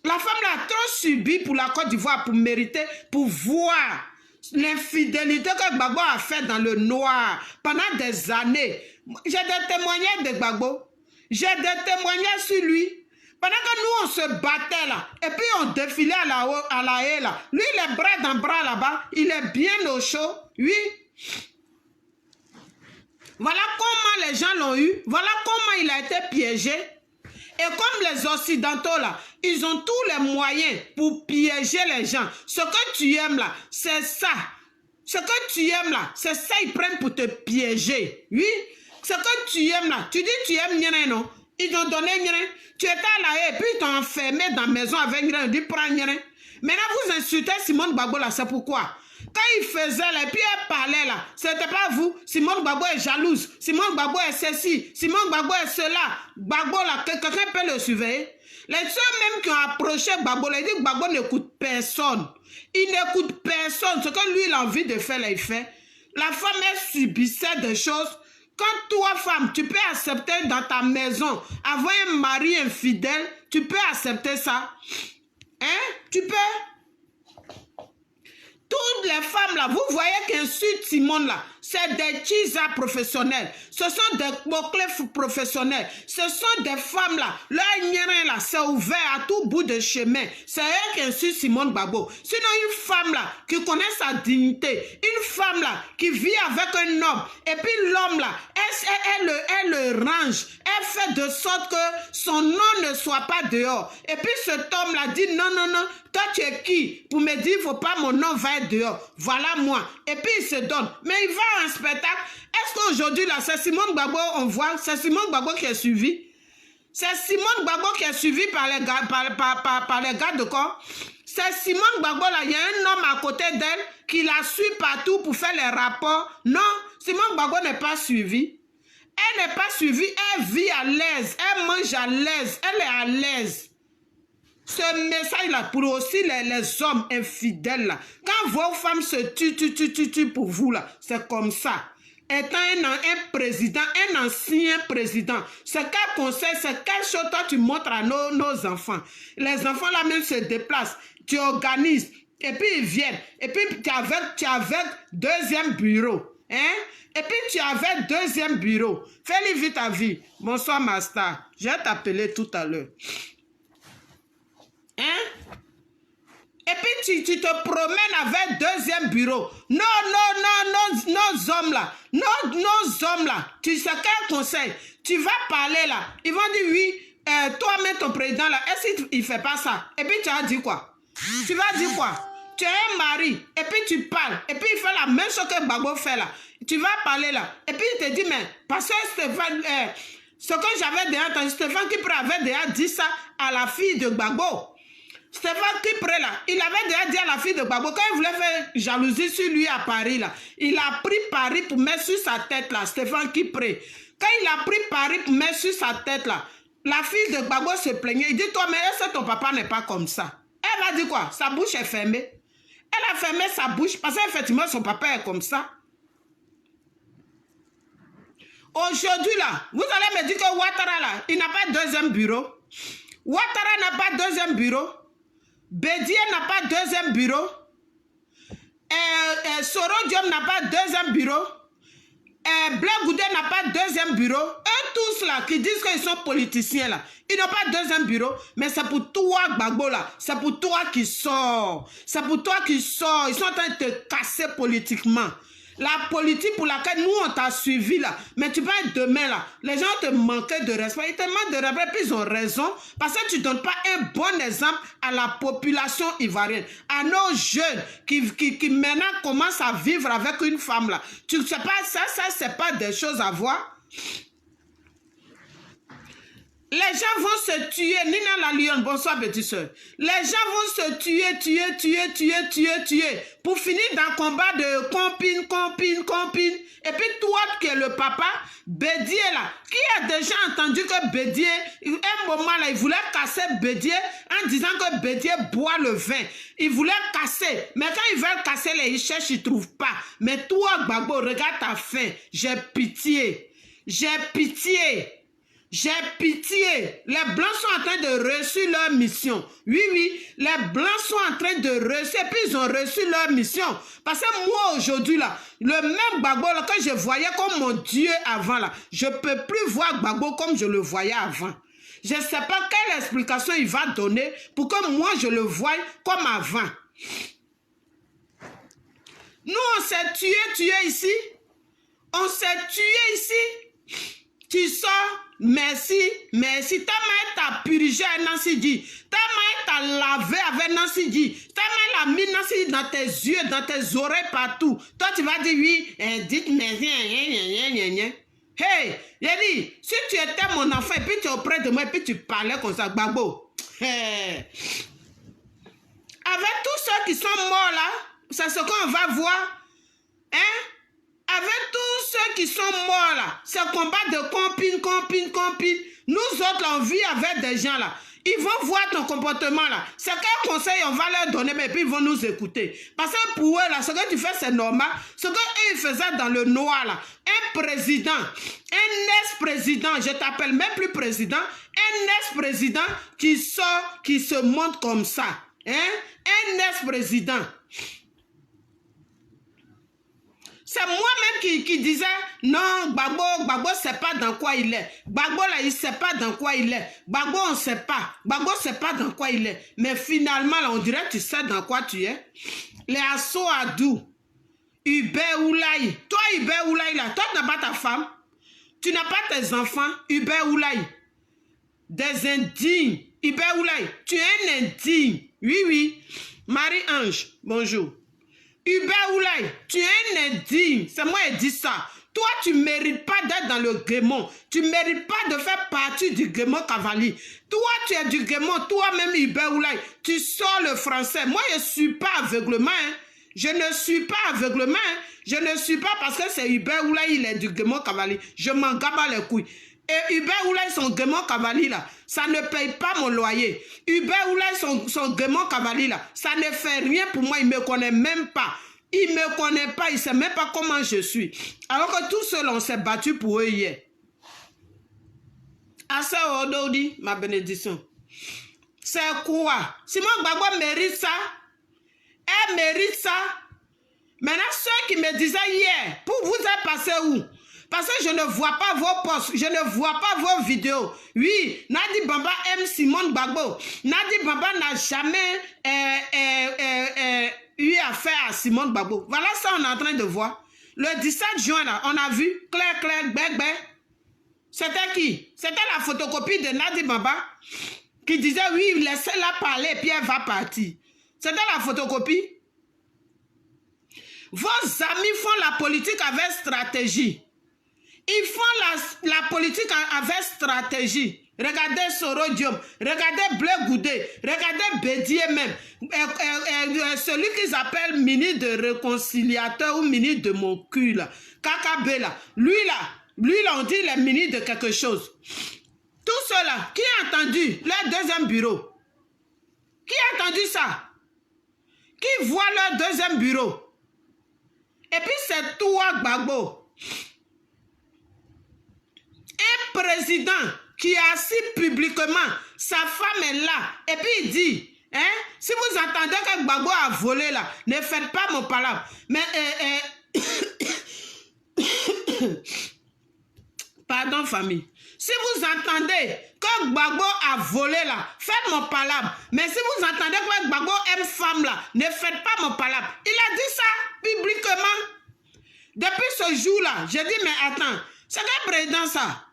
La femme là a trop subi pour la Côte d'Ivoire pour mériter, pour voir l'infidélité que Gbagbo a fait dans le noir pendant des années. J'ai des témoignages de Gbagbo. J'ai des témoignages sur lui. Pendant que nous, on se battait là, et puis on défilait à la haie là. Lui, il est bras dans bras là-bas. Il est bien au chaud. Oui. Voilà comment les gens l'ont eu. Voilà comment il a été piégé. Et comme les Occidentaux, là, ils ont tous les moyens pour piéger les gens. Ce que tu aimes, là, c'est ça. Ce que tu aimes, là, c'est ça ils prennent pour te piéger. Oui? Ce que tu aimes, là, tu dis tu aimes Nyeren, non? Ils t'ont donné Nyeren. Tu étais à la haie, et puis ils t'ont enfermé dans la maison avec Nyeren. Ils disent prends Nyeren. Maintenant, vous insultez Simone Gbagbo, là, c'est pourquoi? Quand il faisait là, et puis elle parlait là, c'était pas vous. Simone Gbagbo est jalouse. Simone Gbagbo est ceci. Simone Gbagbo est cela. Gbagbo là, quelqu'un peut le surveiller. Les ceux même qui ont approché Gbagbo, là, ils disent que Gbagbo n'écoute personne. Il n'écoute personne. Ce que lui, il a envie de faire, là, il fait. La femme, elle subissait des choses. Quand toi, femme, tu peux accepter dans ta maison avoir un mari infidèle, tu peux accepter ça. Hein? Tu peux? Toutes les femmes là, vous voyez qu'insulte Simone là, c'est des cheesas professionnels. Ce sont des bouclés professionnels. Ce sont des femmes là, leur nyérin là, c'est ouvert à tout bout de chemin. C'est elle qui insulte Simone Gbagbo. Sinon une femme là, qui connaît sa dignité, une femme là, qui vit avec un homme, et puis l'homme là, elle le range, elle fait de sorte que son nom ne soit pas dehors. Et puis cet homme là dit non, non, non, toi tu es qui pour me dire, il ne faut pas mon nom va être dehors. Voilà moi. Et puis il se donne. Mais il va à un spectacle. Est-ce qu'aujourd'hui là, c'est Simone Gbagbo, on voit, c'est Simone Gbagbo qui est suivi? C'est Simone Gbagbo qui est suivi par les gars, par les gars de corps. C'est Simone Gbagbo là, il y a un homme à côté d'elle qui la suit partout pour faire les rapports. Non, Simone Gbagbo n'est pas suivie. Elle n'est pas suivie, elle vit à l'aise, elle mange à l'aise, elle est à l'aise. Ce message-là pour aussi les hommes infidèles là. Quand vos femmes se tuent pour vous là, c'est comme ça. Étant un président, un ancien président, c'est quel conseil, c'est quelle chose toi tu montres à nos enfants. Les enfants là même se déplacent, tu organises, et puis ils viennent, et puis tu avais deuxième bureau. Hein? Et puis tu avais deuxième bureau. Fais-le vite ta vie. Bonsoir Master. Je vais t'appeler tout à l'heure. Hein? Et puis tu te promènes avec deuxième bureau. Non, nos hommes là. Nos hommes là. Tu sais quel conseil? Tu vas parler là. Ils vont dire oui, toi-même ton président là, est-ce qu'il ne fait pas ça? Et puis tu as dit quoi? Tu vas dire quoi? Tu as un mari, et puis tu parles, et puis il fait la même chose que Gbagbo fait là. Tu vas parler là, et puis il te dit, mais parce que Stéphane, ce que j'avais déjà entendu, Stéphane Kipré avait déjà dit ça à la fille de Gbagbo. Stéphane Kipré là, il avait déjà dit à la fille de Gbagbo, quand il voulait faire jalousie sur lui à Paris là, il a pris Paris pour mettre sur sa tête là, Stéphane Kipré. Quand il a pris Paris pour mettre sur sa tête là, la fille de Gbagbo se plaignait, il dit, toi, mais est-ce que ton papa n'est pas comme ça? Elle a dit quoi? Sa bouche est fermée. Elle a fermé sa bouche parce qu'effectivement son papa est comme ça. Aujourd'hui, là, vous allez me dire que Ouattara, là, il n'a pas deuxième bureau. Ouattara n'a pas deuxième bureau. Bédié n'a pas deuxième bureau. Soro Diom n'a pas deuxième bureau. Blaise Goudé n'a pas deuxième bureau. Eux tous là qui disent qu'ils sont politiciens là, ils n'ont pas deuxième bureau, mais c'est pour toi Gbagbo là, c'est pour toi qui sort. C'est pour toi qui sort. Ils sont en train de te casser politiquement. La politique pour laquelle nous on t'a suivi là, mais tu vas être demain là, les gens te manquent de respect, ils te manquent de respect, puis ils ont raison, parce que tu ne donnes pas un bon exemple à la population ivoirienne, à nos jeunes qui maintenant commencent à vivre avec une femme là. Tu sais pas, ça c'est pas des choses à voir. Les gens vont se tuer. Nina la Lyon, bonsoir petite soeur. Les gens vont se tuer. Pour finir dans le combat de compine. Et puis toi qui es le papa, Bédié là, qui a déjà entendu que Bédié, un moment là, il voulait casser Bédié en disant que Bédié boit le vin. Il voulait casser. Mais quand ils veulent casser, ils cherchent, ils ne trouvent pas. Mais toi, Gbagbo, regarde ta fin. J'ai pitié. J'ai pitié. Les Blancs sont en train de réussir leur mission. Oui, les Blancs sont en train de réussir. Et puis ils ont reçu leur mission. Parce que moi aujourd'hui là, le même Gbagbo là, que je voyais comme mon Dieu avant là, je ne peux plus voir Gbagbo comme je le voyais avant. Je ne sais pas quelle explication il va donner pour que moi je le voie comme avant. Nous on s'est tué ici. On s'est tué ici. Tu sors, merci. Ta main t'a purgé à Nancy dit. Ta main t'a lavé avec Nancy dit. Ta main l'a mis Nancy dans tes yeux, dans tes oreilles, partout. Toi, tu vas dire oui, dites merci. Hey, j'ai dit, si tu étais mon enfant et puis tu es auprès de moi et puis tu parlais comme ça, Gbagbo. Hey. Avec tous ceux qui sont morts là, c'est ce qu'on va voir. Hein? Avec tous ceux qui sont morts là, ce combat de compine. Nous autres là, on vit avec des gens là. Ils vont voir ton comportement là. C'est quel conseil on va leur donner, mais puis ils vont nous écouter. Parce que pour eux là, ce que tu fais c'est normal. Ce qu'eux ils faisaient dans le noir là. Un président, un ex-président, je t'appelle même plus président, un ex-président qui sort, qui se montre comme ça. Hein? Un ex-président. C'est moi-même qui disais, non, Gbagbo ne sait pas dans quoi il est. Gbagbo, là, il ne sait pas dans quoi il est. Gbagbo, on ne sait pas. Gbagbo ne sait pas dans quoi il est. Mais finalement, là, on dirait que tu sais dans quoi tu es. Les Asso Adou, Hubert Oulaye. Toi, Hubert Oulaye, là, toi, tu n'as pas ta femme. Tu n'as pas tes enfants. Hubert Oulaye. Des indignes. Hubert Oulaye, tu es un indigne. Oui. Marie-Ange, bonjour. Hubert Oulaye, tu es un indigne. C'est moi qui dis ça. Toi, tu ne mérites pas d'être dans le Guémon. Tu ne mérites pas de faire partie du Guémon Cavalier. Toi, tu es du Guémon. Toi-même, Hubert Oulaye, tu sors le français. Moi, je ne suis pas aveuglement. Hein. Je ne suis pas aveuglement. Hein. Je ne suis pas parce que c'est Hubert Oulaye, il est du Guémon Cavalier. Je m'en gaba les couilles. Et Hubert Oulaye, son Guémon Cavalier là, ça ne paye pas mon loyer. Hubert Oulaye, son Guémon Cavalier là, ça ne fait rien pour moi, il ne me connaît même pas. Il ne me connaît pas, il ne sait même pas comment je suis. Alors que tout seul, on s'est battu pour eux hier. Assez Ododi, ma bénédiction. C'est quoi? Simon Gbagbo mérite ça. Elle mérite ça. Maintenant, ceux qui me disaient hier, pour vous êtes passé où? Parce que je ne vois pas vos posts, je ne vois pas vos vidéos. Oui, Nadi Bamba aime Simon Gbagbo. Nadi Bamba n'a jamais eu affaire à Simon Gbagbo. Voilà ça, on est en train de voir. Le 17 juin, là, on a vu clair, bé. C'était qui? C'était la photocopie de Nadi Bamba qui disait, oui, laissez-la parler et puis elle va partir. C'était la photocopie. Vos amis font la politique avec stratégie. Ils font la politique avec stratégie. Regardez Soro Diom, regardez Blaise Goudé, regardez Bédié même. Celui qu'ils appellent ministre de réconciliateur ou ministre de mon cul, là. KKB là. Lui là, on dit il est ministre de quelque chose. Tout cela, qui a entendu leur deuxième bureau? Qui a entendu ça? Qui voit leur deuxième bureau? Et puis c'est toi, Gbagbo. président qui est assis publiquement, sa femme est là, et puis il dit, hein, si vous entendez que Gbagbo a volé là, ne faites pas mon palabre. Mais, pardon famille, si vous entendez que Gbagbo a volé là, faites mon palabre. Mais si vous entendez que Gbagbo aime femme là, ne faites pas mon palabre. Il a dit ça publiquement. Depuis ce jour-là, j'ai dit, mais attends, c'est quel président ça?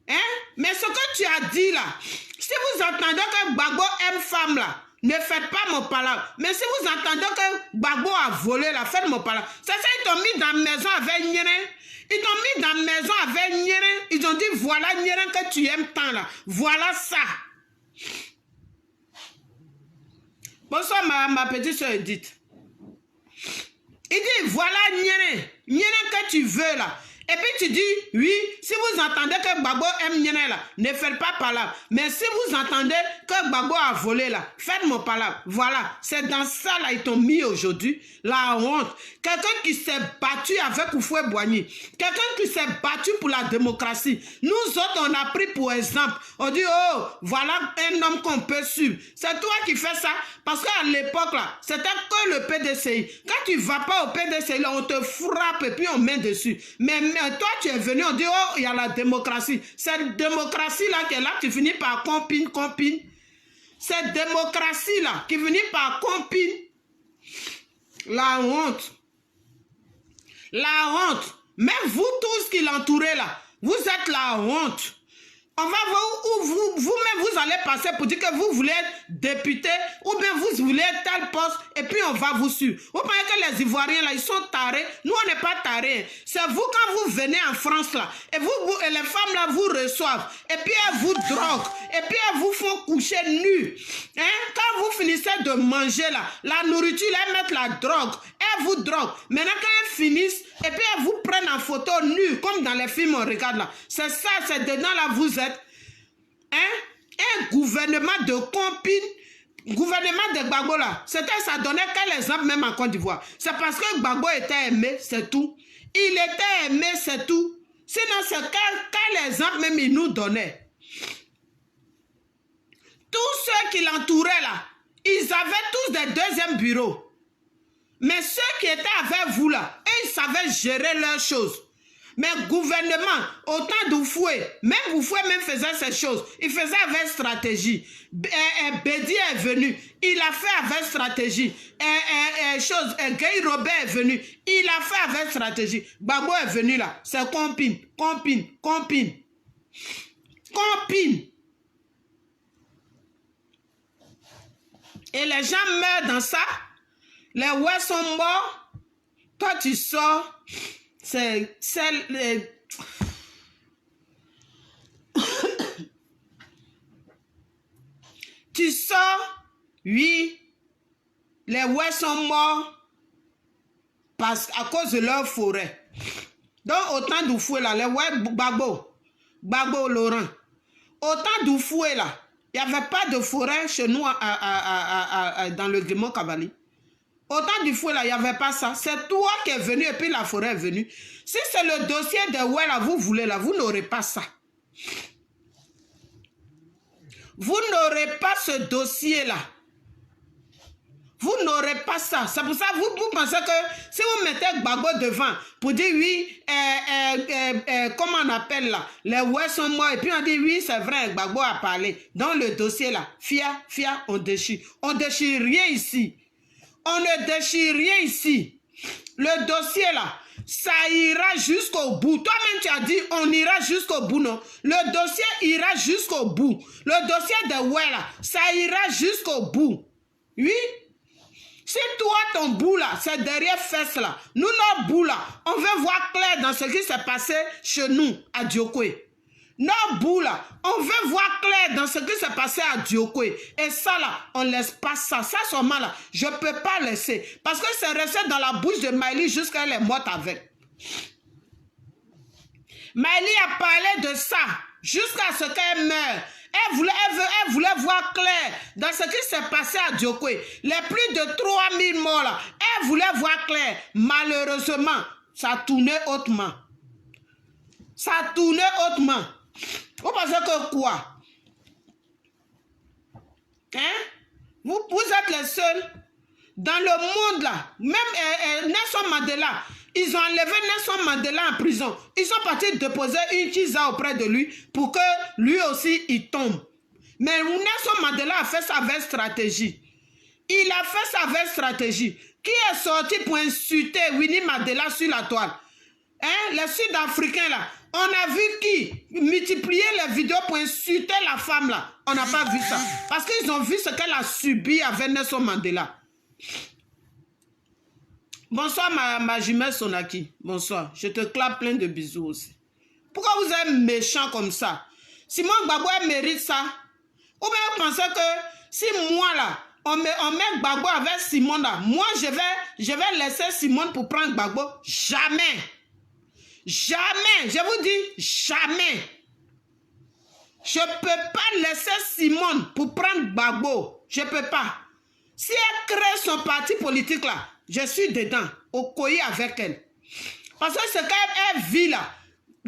Hein? Mais ce que tu as dit là, si vous entendez que Gbagbo aime femme là, ne faites pas mon palabre. Mais si vous entendez que Gbagbo a volé là, faites mon palabre. C'est ça, ils t'ont mis dans la maison avec Nyeren. Ils t'ont mis dans la maison avec Nyeren. Ils ont dit, voilà Nyeren que tu aimes tant là. Voilà ça. Bonsoir ma petite soeur Edith. Il dit, voilà Nyeren. Nyeren que tu veux là. Et puis tu dis, oui, si vous entendez que Gbagbo aime Nyeren là, ne faites pas palabre. Mais si vous entendez que Gbagbo a volé là, faites mon palabre. Voilà, c'est dans ça là, ils t'ont mis aujourd'hui, la honte. Quelqu'un qui s'est battu avec Houphouët-Boigny, quelqu'un qui s'est battu pour la démocratie. Nous autres, on a pris pour exemple. On dit, oh, voilà un homme qu'on peut suivre. C'est toi qui fais ça, parce qu'à l'époque là, c'était que le PDCI. Quand tu ne vas pas au PDCI, là, on te frappe et puis on met dessus. Mais toi, tu es venu, on dit, oh, il y a la démocratie. Cette démocratie-là qui est là, tu finis par compine. Cette démocratie-là qui finit par compine. La honte. La honte. Mais vous tous qui l'entourez là, vous êtes la honte. On va voir où vous-même vous allez passer pour dire que vous voulez être député ou bien vous voulez tel poste et puis on va vous suivre. Vous pensez que les Ivoiriens là, ils sont tarés? Nous, on n'est pas tarés. C'est vous quand vous venez en France là et les femmes là vous reçoivent et puis elles vous droguent et puis elles vous font coucher nus. Hein? Quand vous finissez de manger là, la nourriture, elles mettent la drogue. Elles vous droguent. Maintenant quand elles finissent et puis elles vous prennent en photo nus comme dans les films on regarde là. C'est ça, c'est dedans là vous êtes. Hein? Un gouvernement de compine, gouvernement de Gbagbo là, c'était ça donnait quel exemple même en Côte d'Ivoire. C'est parce que Gbagbo était aimé, c'est tout. Il était aimé, c'est tout. Sinon, c'est quel exemple même il nous donnait. Tous ceux qui l'entouraient là, ils avaient tous des deuxièmes bureaux. Mais ceux qui étaient avec vous là, ils savaient gérer leurs choses. Mais gouvernement, autant d'Houphouët, même Houphouët même faisait ces choses. Il faisait avec stratégie. Bédi est venu, il a fait avec stratégie. Guy Robert est venu, il a fait avec stratégie. Gbagbo est venu là, c'est compine. Et les gens meurent dans ça. Les ouais sont morts. Toi tu sors. Tu sors, oui, les ouais sont morts à cause de leur forêt. Donc autant d'Houphouët là, les ouais Gbagbo Laurent, autant d'Houphouët là, il n'y avait pas de forêt chez nous dans le Guimont Cavalier. Autant du fouet là, il n'y avait pas ça. C'est toi qui es venu et puis la forêt est venue. Si c'est le dossier de ouais là, vous voulez là, vous n'aurez pas ça. Vous n'aurez pas ce dossier là. Vous n'aurez pas ça. C'est pour ça que vous pensez que si vous mettez Gbagbo devant pour dire oui, comment on appelle là, les ouais sont morts et puis on dit oui, c'est vrai, Gbagbo a parlé. Dans le dossier là, fia, on déchire. On déchire rien ici. On ne déchire rien ici. Le dossier là, ça ira jusqu'au bout. Toi-même tu as dit on ira jusqu'au bout, non? Le dossier ira jusqu'au bout. Le dossier de ouais là, ça ira jusqu'au bout. Oui? Si toi ton bout là, c'est derrière fesse là, nous notre bout là, on veut voir clair dans ce qui s'est passé chez nous à Diokwe. Nos bouts là, on veut voir clair dans ce qui s'est passé à Diokwe. Et ça là, on laisse pas ça. Ça seulement là, je ne peux pas laisser. Parce que c'est resté dans la bouche de Maïli jusqu'à elle est morte avec. Maïli a parlé de ça jusqu'à ce qu'elle meure. Elle voulait voir clair dans ce qui s'est passé à Diokwe. Les plus de 3000 morts là, elle voulait voir clair. Malheureusement, ça tournait hautement. Ça tournait hautement. Vous pensez que quoi? Hein? Vous êtes les seuls. Dans le monde là, même Nelson Mandela, ils ont enlevé Nelson Mandela en prison. Ils sont partis déposer une kisa auprès de lui pour que lui aussi il tombe. Mais Nelson Mandela a fait ça avec stratégie. Il a fait ça avec stratégie. Qui est sorti pour insulter Winnie Mandela sur la toile? Hein? Les Sud-Africains là, on a vu qui multiplier les vidéos pour insulter la femme là. On n'a pas vu ça. Parce qu'ils ont vu ce qu'elle a subi avec Nelson Mandela. Bonsoir ma jumelle Sonaki. Bonsoir. Je te clappe plein de bisous aussi. Pourquoi vous êtes méchant comme ça? Simon Gbagbo mérite ça? Ou bien vous pensez que si moi là, on met Gbagbo avec Simon là, moi je vais laisser Simon pour prendre Gbagbo? Jamais. Jamais. Je vous dis jamais. Je ne peux pas laisser Simon pour prendre Gbagbo. Je ne peux pas. Si elle crée son parti politique là, je suis dedans, au coï avec elle. Parce que ce qu'elle vit là,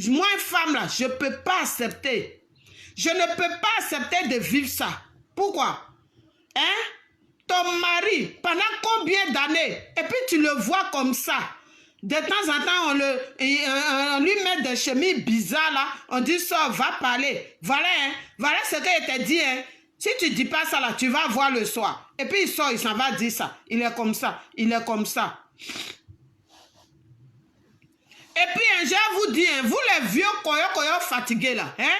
moi une femme là, je ne peux pas accepter. Je ne peux pas accepter de vivre ça. Pourquoi? Hein? Ton mari, pendant combien d'années, et puis tu le vois comme ça. De temps en temps, on lui met des chemises bizarres là, on dit ça, va parler. Voilà, hein? Voilà ce qu'il t'a dit, hein? Si tu ne dis pas ça là, tu vas voir le soir. Et puis il sort, il s'en va dire ça. Il est comme ça, il est comme ça. Et puis je vais vous dire, hein, vous les vieux koyo fatigués là, hein?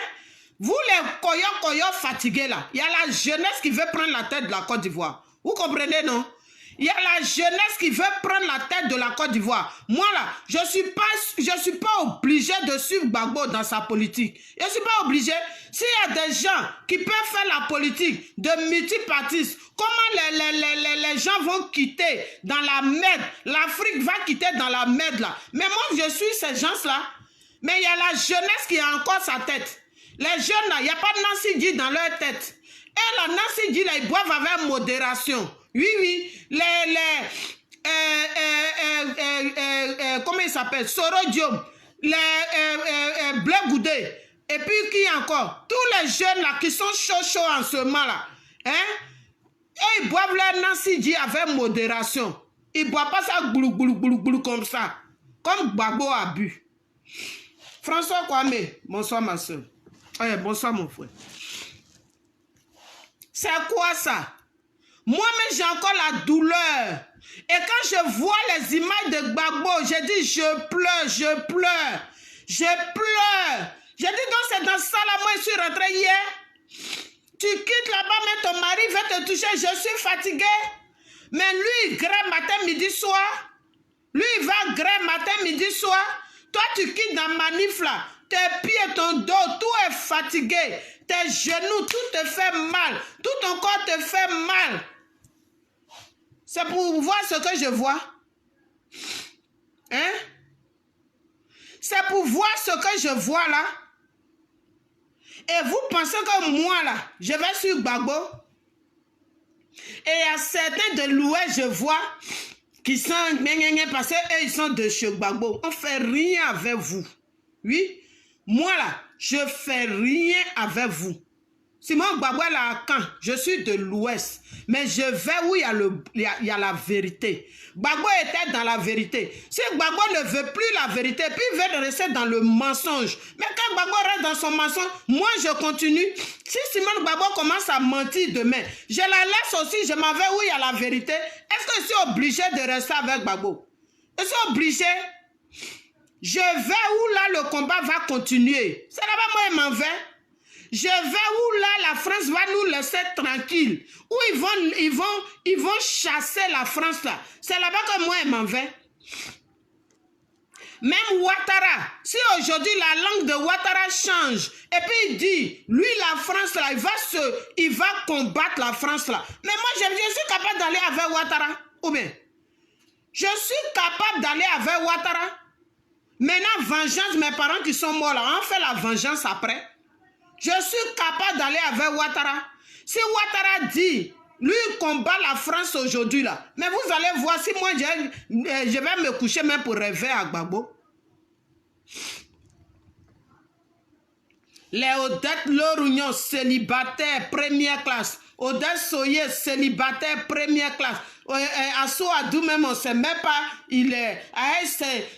Vous les koyo fatigués là, il y a la jeunesse qui veut prendre la tête de la Côte d'Ivoire. Vous comprenez, non? Il y a la jeunesse qui veut prendre la tête de la Côte d'Ivoire. Moi là, je suis pas obligé de suivre Gbagbo dans sa politique. Je ne suis pas obligé. S'il y a des gens qui peuvent faire la politique de multipartisme, comment les gens vont quitter dans la merde? L'Afrique va quitter dans la merde là. Mais moi, je suis ces gens-là. Mais il y a la jeunesse qui a encore sa tête. Les jeunes là, il n'y a pas de Nancy Di dans leur tête. Et la Nancy Di là, ils boivent avec modération. Oui, oui, comment il s'appelle? Sorodium, les Blé Goudé, et puis qui encore? Tous les jeunes là qui sont chauds en ce moment là, hein? Et ils boivent leur Nancy Di avec modération. Ils ne boivent pas ça boulou comme ça, comme Gbagbo a bu. François Kwame, bonsoir ma soeur. Bonsoir mon frère. C'est quoi ça? Moi-même, j'ai encore la douleur. Et quand je vois les images de Gbagbo, je dis, je pleure. J'ai dit, donc c'est dans ça, là, moi, je suis rentrée hier. Tu quittes là-bas, mais ton mari va te toucher. Je suis fatiguée. Mais lui, il grève matin, midi, soir. Lui, il va grève matin, midi, soir. Toi, tu quittes dans manif, là. Tes pieds, ton dos, tout est fatigué. Tes genoux, tout te fait mal. Tout ton corps te fait mal. C'est pour voir ce que je vois. Hein? C'est pour voir ce que je vois là. Et vous pensez que moi là, je vais sur Gbagbo? Et il y a certains de l'Ouest, je vois, qui sont parce qu'eux, ils sont de chez Gbagbo. On ne fait rien avec vous. Oui? Moi là, je ne fais rien avec vous. Simon Gbagbo est là à Caen, je suis de l'Ouest. Mais je vais où il y a la vérité. Gbagbo était dans la vérité. Si Gbagbo ne veut plus la vérité, puis il veut rester dans le mensonge. Mais quand Gbagbo reste dans son mensonge, moi je continue. Si Simon Gbagbo commence à mentir demain, je la laisse aussi, je m'en vais où il y a la vérité. Est-ce que je suis obligé de rester avec Gbagbo? Je suis obligé. Je vais où là le combat va continuer. C'est là-bas moi je m'en vais. Je vais où là la France va nous laisser tranquille. Où ils vont chasser la France là. C'est là-bas que moi je m'en vais. Même Ouattara, si aujourd'hui la langue de Ouattara change, et puis il dit, lui la France là, il va combattre la France là. Mais moi je suis capable d'aller avec Ouattara. Ou bien, je suis capable d'aller avec Ouattara. Maintenant, vengeance, mes parents qui sont morts là, on fait la vengeance après. Je suis capable d'aller avec Ouattara. Si Ouattara dit, lui il combat la France aujourd'hui là, mais vous allez voir si moi je vais me coucher même pour rêver à Gbagbo. Les Odette Lorugnon, célibataire, première classe. Odette Soyer, célibataire, première classe. Asso Adou même, on ne sait même pas, il est.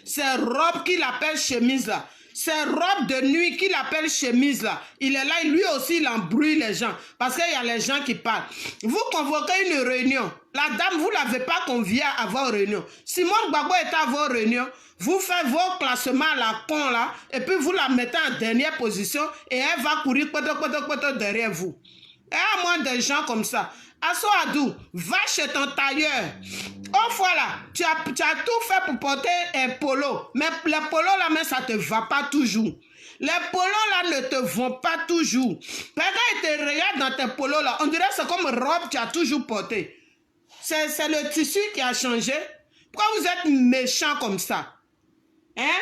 C'est robe qu'il appelle chemise là. C'est robe de nuit qu'il appelle chemise là. Il est là, lui aussi, il embrouille les gens. Parce qu'il y a les gens qui parlent. Vous convoquez une réunion. La dame, vous ne l'avez pas conviée à vos réunions. Simone Gbagbo est à vos réunions. Vous faites vos classements à la con là. Et puis vous la mettez en dernière position. Et elle va courir derrière vous. Et à moins de gens comme ça. Asso Adou, va chez ton tailleur. Oh voilà, tu as tout fait pour porter un polo. Mais les polos là, mais ça ne te va pas toujours. Les polos là ne te vont pas toujours. Pendant que tu regardes dans tes polos là, on dirait que c'est comme robe que tu as toujours porté. C'est le tissu qui a changé. Pourquoi vous êtes méchant comme ça? Hein?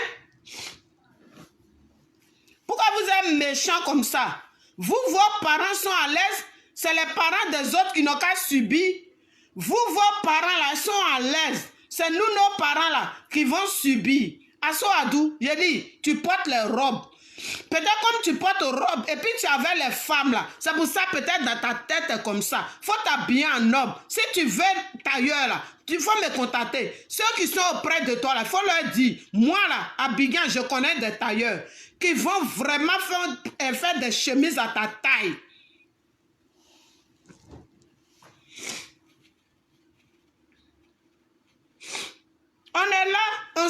Pourquoi vous êtes méchant comme ça? Vous, vos parents sont à l'aise. C'est les parents des autres qui n'ont qu'à subir. Vous, vos parents là, sont à l'aise. C'est nous, nos parents là, qui vont subir. Asso Adou, j'ai dit, tu portes les robes. Peut-être comme tu portes robes et puis tu avais les femmes là. C'est pour ça peut-être dans ta tête comme ça. Faut t'habiller en homme. Si tu veux tailleur là, il faut me contacter. Ceux qui sont auprès de toi là, il faut leur dire, moi là, à Biguin, je connais des tailleurs qui vont vraiment faire des chemises à ta taille. On est là, on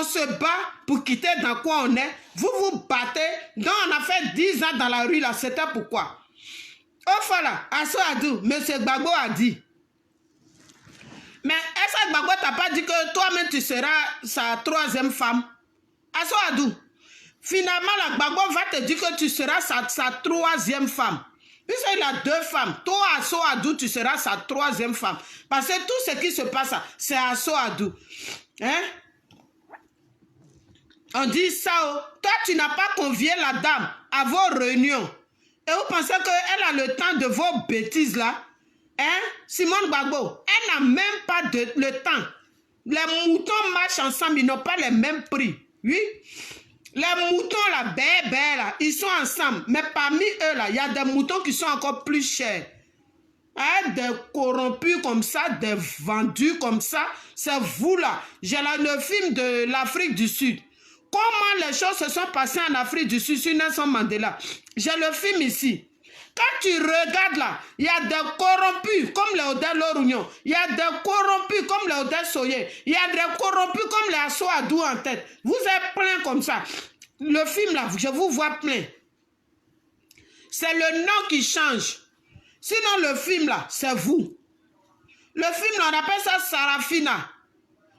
se bat pour quitter dans quoi on est. Vous vous battez. Donc on a fait 10 ans dans la rue là, c'était pourquoi? Oh voilà, Asso Adou, M. Gbagbo a dit. Mais est-ce que Gbagbo t'a pas dit que toi-même tu seras sa troisième femme? Asso Adou, finalement la Gbagbo va te dire que tu seras sa troisième femme. Puisqu'il a 2 femmes, toi Asso Adou, tu seras sa troisième femme. Parce que tout ce qui se passe, c'est Asso Adou. Hein? On dit ça, oh. Toi tu n'as pas convié la dame à vos réunions. Et vous pensez qu'elle a le temps de vos bêtises là? Hein? Simone Gbagbo, elle n'a même pas le temps. Les moutons marchent ensemble, ils n'ont pas les mêmes prix. Oui? Les moutons là, là, ils sont ensemble. Mais parmi eux là, il y a des moutons qui sont encore plus chers. Hein, des corrompus comme ça, des vendus comme ça. C'est vous là. J'ai le film de l'Afrique du Sud. Comment les choses se sont passées en Afrique du Sud sur Nelson Mandela. J'ai le film ici. Quand tu regardes là, il y a des corrompus comme les Odette Lorugnon. Il y a des corrompus comme les Odette Soyer. Il y a des corrompus comme les Asso Adou en tête. Vous êtes plein comme ça. Le film là, je vous vois plein. C'est le nom qui change. Sinon le film là, c'est vous. Le film là, on appelle ça Sarafina.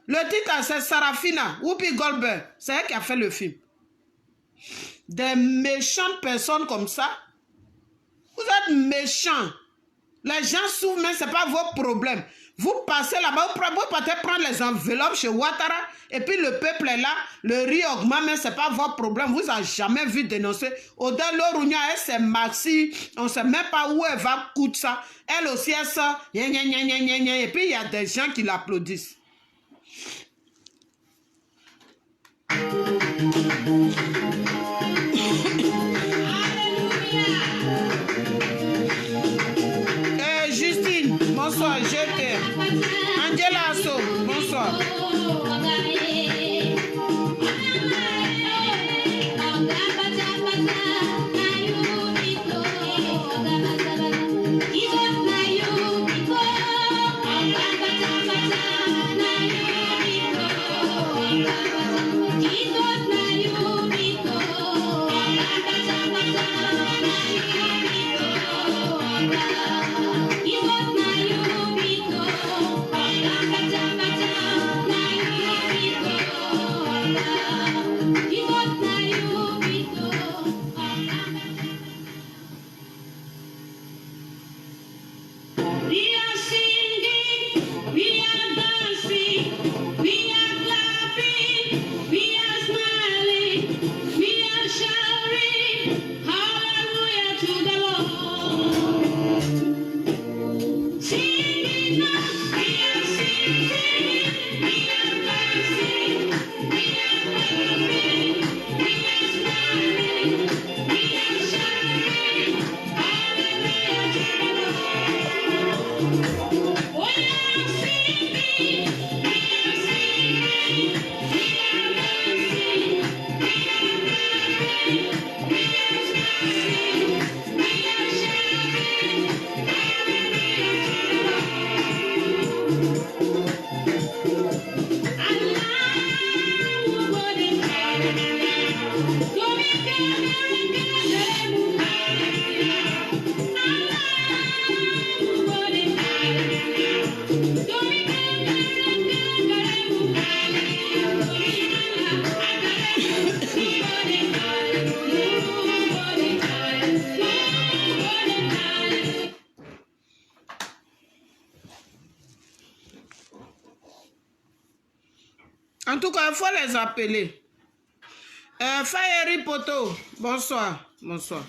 Le titre c'est Sarafina. Whoopi Goldberg. C'est elle qui a fait le film. Des méchantes personnes comme ça. Vous êtes méchants. Les gens souffrent, mais ce n'est pas vos problèmes. Vous passez là-bas, vous partez prendre les enveloppes chez Ouattara, et puis le peuple est là, le riz augmente, mais ce n'est pas votre problème. Vous n'avez jamais vu dénoncer. Odette Lorugnon, elle, c'est Maxi, on ne sait même pas où elle va coûter ça. Elle aussi, elle sort, et puis il y a des gens qui l'applaudissent. Justine, bonsoir, je t'aime. Angela Asso, bonsoir. En tout cas, il faut les appeler. Fayeri Poto, bonsoir, bonsoir.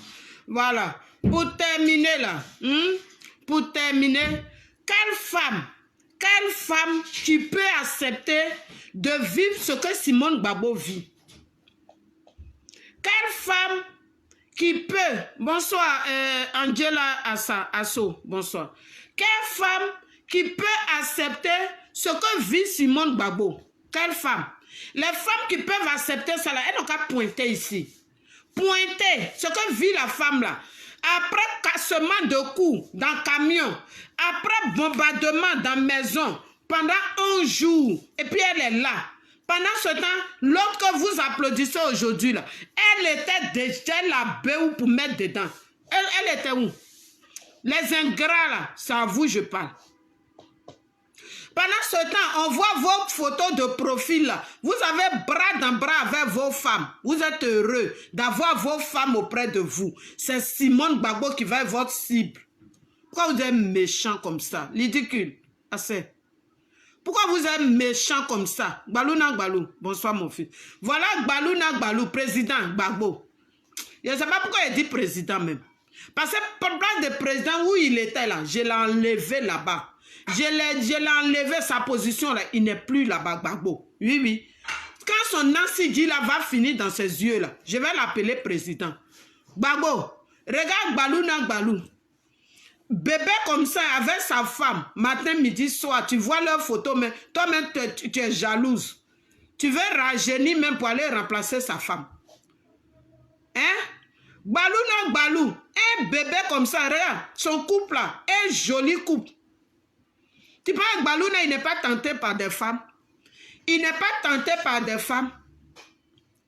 Voilà, pour terminer là, pour terminer, quelle femme qui peut accepter de vivre ce que Simone Gbagbo vit? Quelle femme qui peut, bonsoir Angela Asso, bonsoir. Quelle femme qui peut accepter ce que vit Simone Gbagbo? Quelle femme? Les femmes qui peuvent accepter ça, là, elles n'ont qu'à pointer ici. Pointer ce que vit la femme là. Après cassement de coups dans le camion, après bombardement dans la maison, pendant 11 jours, et puis elle est là. Pendant ce temps, l'autre que vous applaudissez aujourd'hui, là, elle était déjà la béou pour mettre dedans. Elle était où? Les ingrats là, c'est à vous je parle. Pendant ce temps, on voit vos photos de profil là. Vous avez bras dans bras avec vos femmes. Vous êtes heureux d'avoir vos femmes auprès de vous. C'est Simone Gbagbo qui va être votre cible. Pourquoi vous êtes méchant comme ça? Ridicule. Assez. Pourquoi vous êtes méchant comme ça? Gbalou na Gbalou. Bonsoir mon fils. Voilà Gbalou na Gbalou, président Gbagbo. Je ne sais pas pourquoi il dit président même. Parce que pour place de président où il était là, je l'ai enlevé là-bas. Je l'ai enlevé sa position là, il n'est plus là-bas, Gbagbo. Oui, oui. Quand son Nancy dit là va finir dans ses yeux là, je vais l'appeler président. Gbagbo, regarde Gbalou na Gbalou. Bébé comme ça avec sa femme, matin, midi, soir, tu vois leurs photos, mais toi-même tu es jalouse. Tu veux rajeunir même pour aller remplacer sa femme. Hein? Gbalou na Gbalou, un bébé comme ça, regarde, son couple là, un joli couple. Tu penses que Gbalouna, il n'est pas tenté par des femmes? Il n'est pas tenté par des femmes.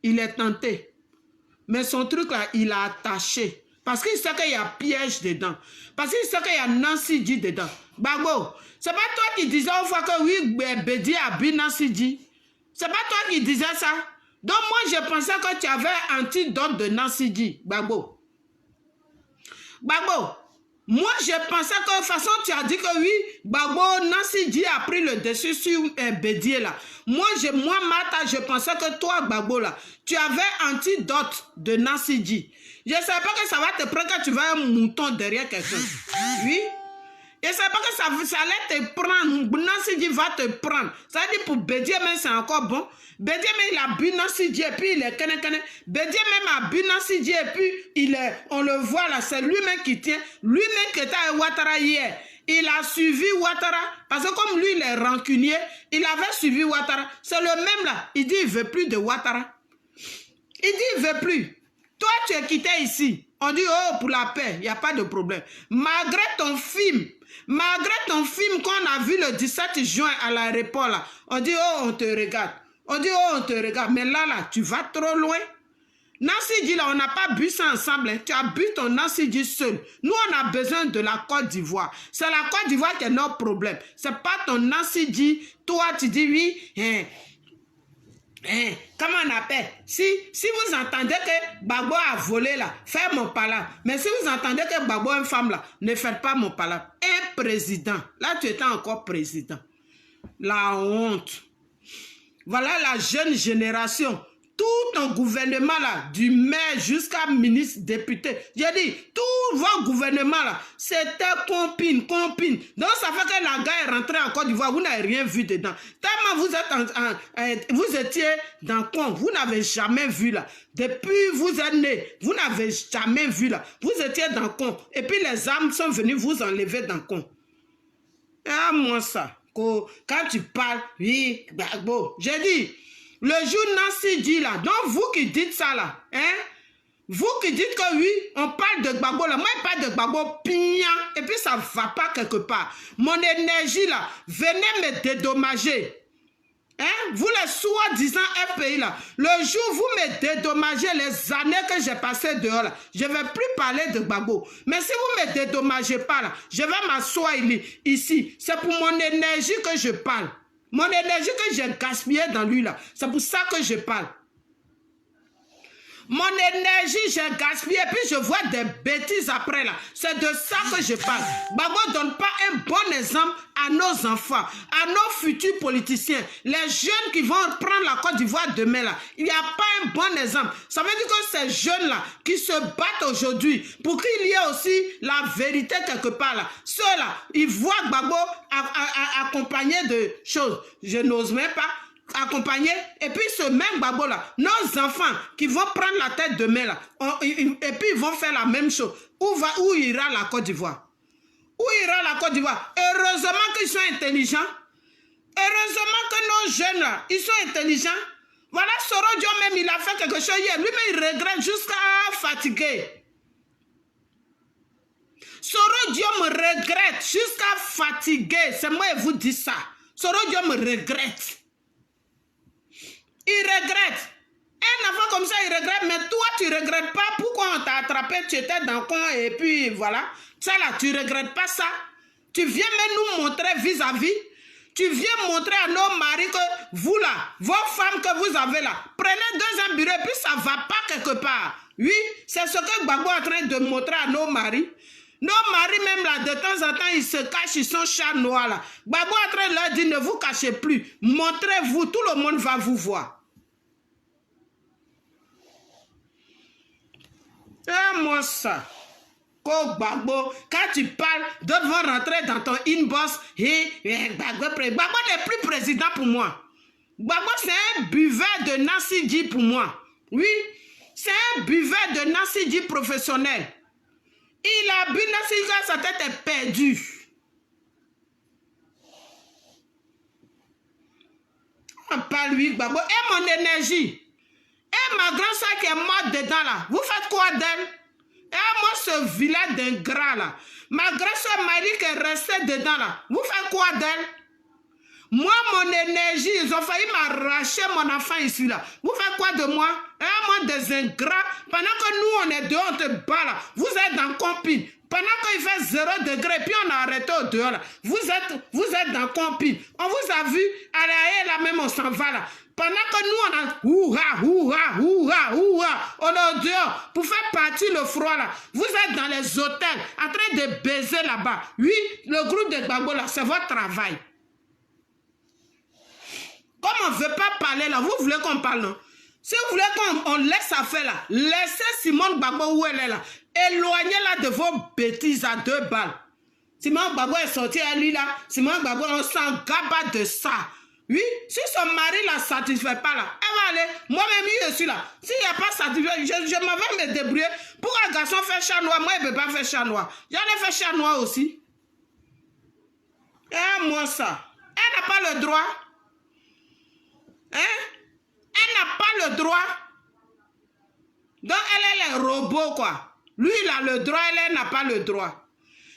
Il est tenté. Mais son truc là, il a attaché. Parce qu'il sait qu'il y a piège dedans. Parce qu'il sait qu'il y a Nancy Di dedans. Gbagbo, c'est pas toi qui disais une fois que oui, Bédi a bu Nancy Di. C'est pas toi qui disais ça. Donc moi, je pensais que tu avais un antidote de Nancy Di. Gbagbo. Gbagbo. Moi, je pensais que de toute façon, tu as dit que oui, Gbagbo, Nancy Di a pris le dessus sur Bédier là. Moi, Martha, je pensais que toi, Gbagbo là, tu avais antidote de Nancy Di. Je ne savais pas que ça va te prendre quand tu vas un mouton derrière quelqu'un. Oui. Je ne savais pas que ça allait te prendre. Nancy Di va te prendre. Ça veut dire pour Bédier même, c'est encore bon. Bédier même, il a bu Nancy Di et puis il est kene. Bédier même a bu Nancy Di et puis il est, on le voit là, c'est lui-même qui tient. Lui-même qui était à Ouattara hier. Il a suivi Ouattara parce que comme lui, il est rancunier, il avait suivi Ouattara. C'est le même là. Il dit, il ne veut plus de Ouattara. Il dit, il ne veut plus. Toi, tu es quitté ici. On dit, oh, pour la paix, il n'y a pas de problème. Malgré ton film qu'on a vu le 17 juin à l'aéroport, là, on dit, oh, on te regarde. On dit, oh, on te regarde. Mais là, tu vas trop loin. Nancy Di, là, on n'a pas bu ça ensemble. Hein. Tu as bu ton Nancy Di seul. Nous, on a besoin de la Côte d'Ivoire. C'est la Côte d'Ivoire qui est notre problème. C'est pas ton Nancy Di. Toi, tu dis oui. Comment on appelle? Si vous entendez que Gbagbo a volé là, faites mon palabre. Mais si vous entendez que Gbagbo est une femme là, ne faites pas mon palabre. Un président. Là, tu étais encore président. La honte. Voilà la jeune génération. Tout ton gouvernement là, du maire jusqu'à ministre, député. J'ai dit, tout vos gouvernements là, c'était compine. Donc ça fait que la gars est rentrée en Côte d'Ivoire, vous n'avez rien vu dedans. Tellement vous étiez dans le coin, vous n'avez jamais vu là. Depuis vous êtes né, vous n'avez jamais vu là. Vous étiez dans le coin. Et puis les âmes sont venues vous enlever dans le coin. Ah, moi ça. Quand tu parles, oui, Gbagbo. J'ai dit, le jour Nancy dit là, donc vous qui dites ça là, hein? Vous qui dites que oui, on parle de Gbagbo là, moi je parle de Gbagbo pignan, et puis ça ne va pas quelque part. Mon énergie là, venez me dédommager. Hein? Vous les soi-disant FPI là, le jour où vous me dédommagez les années que j'ai passées dehors là, je ne vais plus parler de Gbagbo. Mais si vous ne me dédommagez pas là, je vais m'asseoir ici. C'est pour mon énergie que je parle. Mon énergie que j'ai gaspillée dans lui là, c'est pour ça que je parle. Mon énergie, j'ai gaspillé, puis je vois des bêtises après là. C'est de ça que je parle. Gbagbo ne donne pas un bon exemple à nos enfants, à nos futurs politiciens. Les jeunes qui vont prendre la Côte d'Ivoire demain là, il n'y a pas un bon exemple. Ça veut dire que ces jeunes là qui se battent aujourd'hui pour qu'il y ait aussi la vérité quelque part là, ceux-là, ils voient Gbagbo accompagné de choses. Je n'ose même pas accompagner, et puis ce même Gbagbo là, nos enfants qui vont prendre la tête demain là, et puis ils vont faire la même chose. Où ira la Côte d'Ivoire? Où ira la Côte d'Ivoire? Heureusement qu'ils sont intelligents. Heureusement que nos jeunes là, ils sont intelligents. Voilà, Soro Dio même, il a fait quelque chose hier. Lui-même, il regrette jusqu'à fatiguer. Soro Dio me regrette jusqu'à fatiguer. C'est moi qui vous dis ça. Soro Dio me regrette. Il regrette. Un enfant comme ça, il regrette, mais toi, tu ne regrettes pas. Pourquoi on t'a attrapé, tu étais dans le coin et puis voilà. Ça là, tu ne regrettes pas ça. Tu viens même nous montrer vis-à-vis. Tu viens montrer à nos maris que vous là, vos femmes que vous avez là, prenez deux bureau et puis ça ne va pas quelque part. Oui, c'est ce que Gbagbo est en train de montrer à nos maris. Nos maris même là, de temps en temps, ils se cachent, ils sont chats noirs là. Gbagbo est en train de leur dire, ne vous cachez plus. Montrez-vous, tout le monde va vous voir. Et moi ça, Gbagbo, quand tu parles, d'autres vont rentrer dans ton inbox et Gbagbo n'est plus président pour moi. Gbagbo c'est un buveur de Nancy Di pour moi. Oui, c'est un buveur de Nancy Di professionnel. Il a bu Nancy Di quand sa tête est perdue. Pas lui, Gbagbo. Et mon énergie. Et ma grand-sœur qui est morte dedans là, vous faites quoi d'elle? Et moi ce vilain d'ingrat là, ma grand-sœur m'a dit qu'elle restait dedans là, vous faites quoi d'elle? Moi mon énergie, ils ont failli m'arracher mon enfant ici là, vous faites quoi de moi? Et moi des ingrats, pendant que nous on est dehors, on te bat là, vous êtes dans compine. Pendant qu'il fait 0 degré, puis on a arrêté au dehors là, vous êtes dans compine. On vous a vu, allez là même on s'en va là. Pendant que nous, on est dehors pour faire partir le froid là. Vous êtes dans les hôtels en train de baiser là-bas. Oui, le groupe de Gbagbo là, c'est votre travail. Comme on ne veut pas parler là, vous voulez qu'on parle non? Si vous voulez qu'on laisse ça faire là, laissez Simone Gbagbo où elle est là. Éloignez-la de vos bêtises à 2 balles. Simone Gbagbo est sorti à lui là. Simone Gbagbo, on s'en gabat de ça. Oui, si son mari ne la satisfait pas là, elle va aller. Moi-même, je suis là. S'il n'y a pas satisfait, je m'en vais me débrouiller. Pour un garçon faire chat noir, moi, il ne peut pas faire chat noir. J'en ai fait chat noir aussi. Et moi, ça. Elle n'a pas le droit. Hein? Elle n'a pas le droit. Donc, elle est le robot, quoi. Lui, il a le droit, elle n'a pas le droit.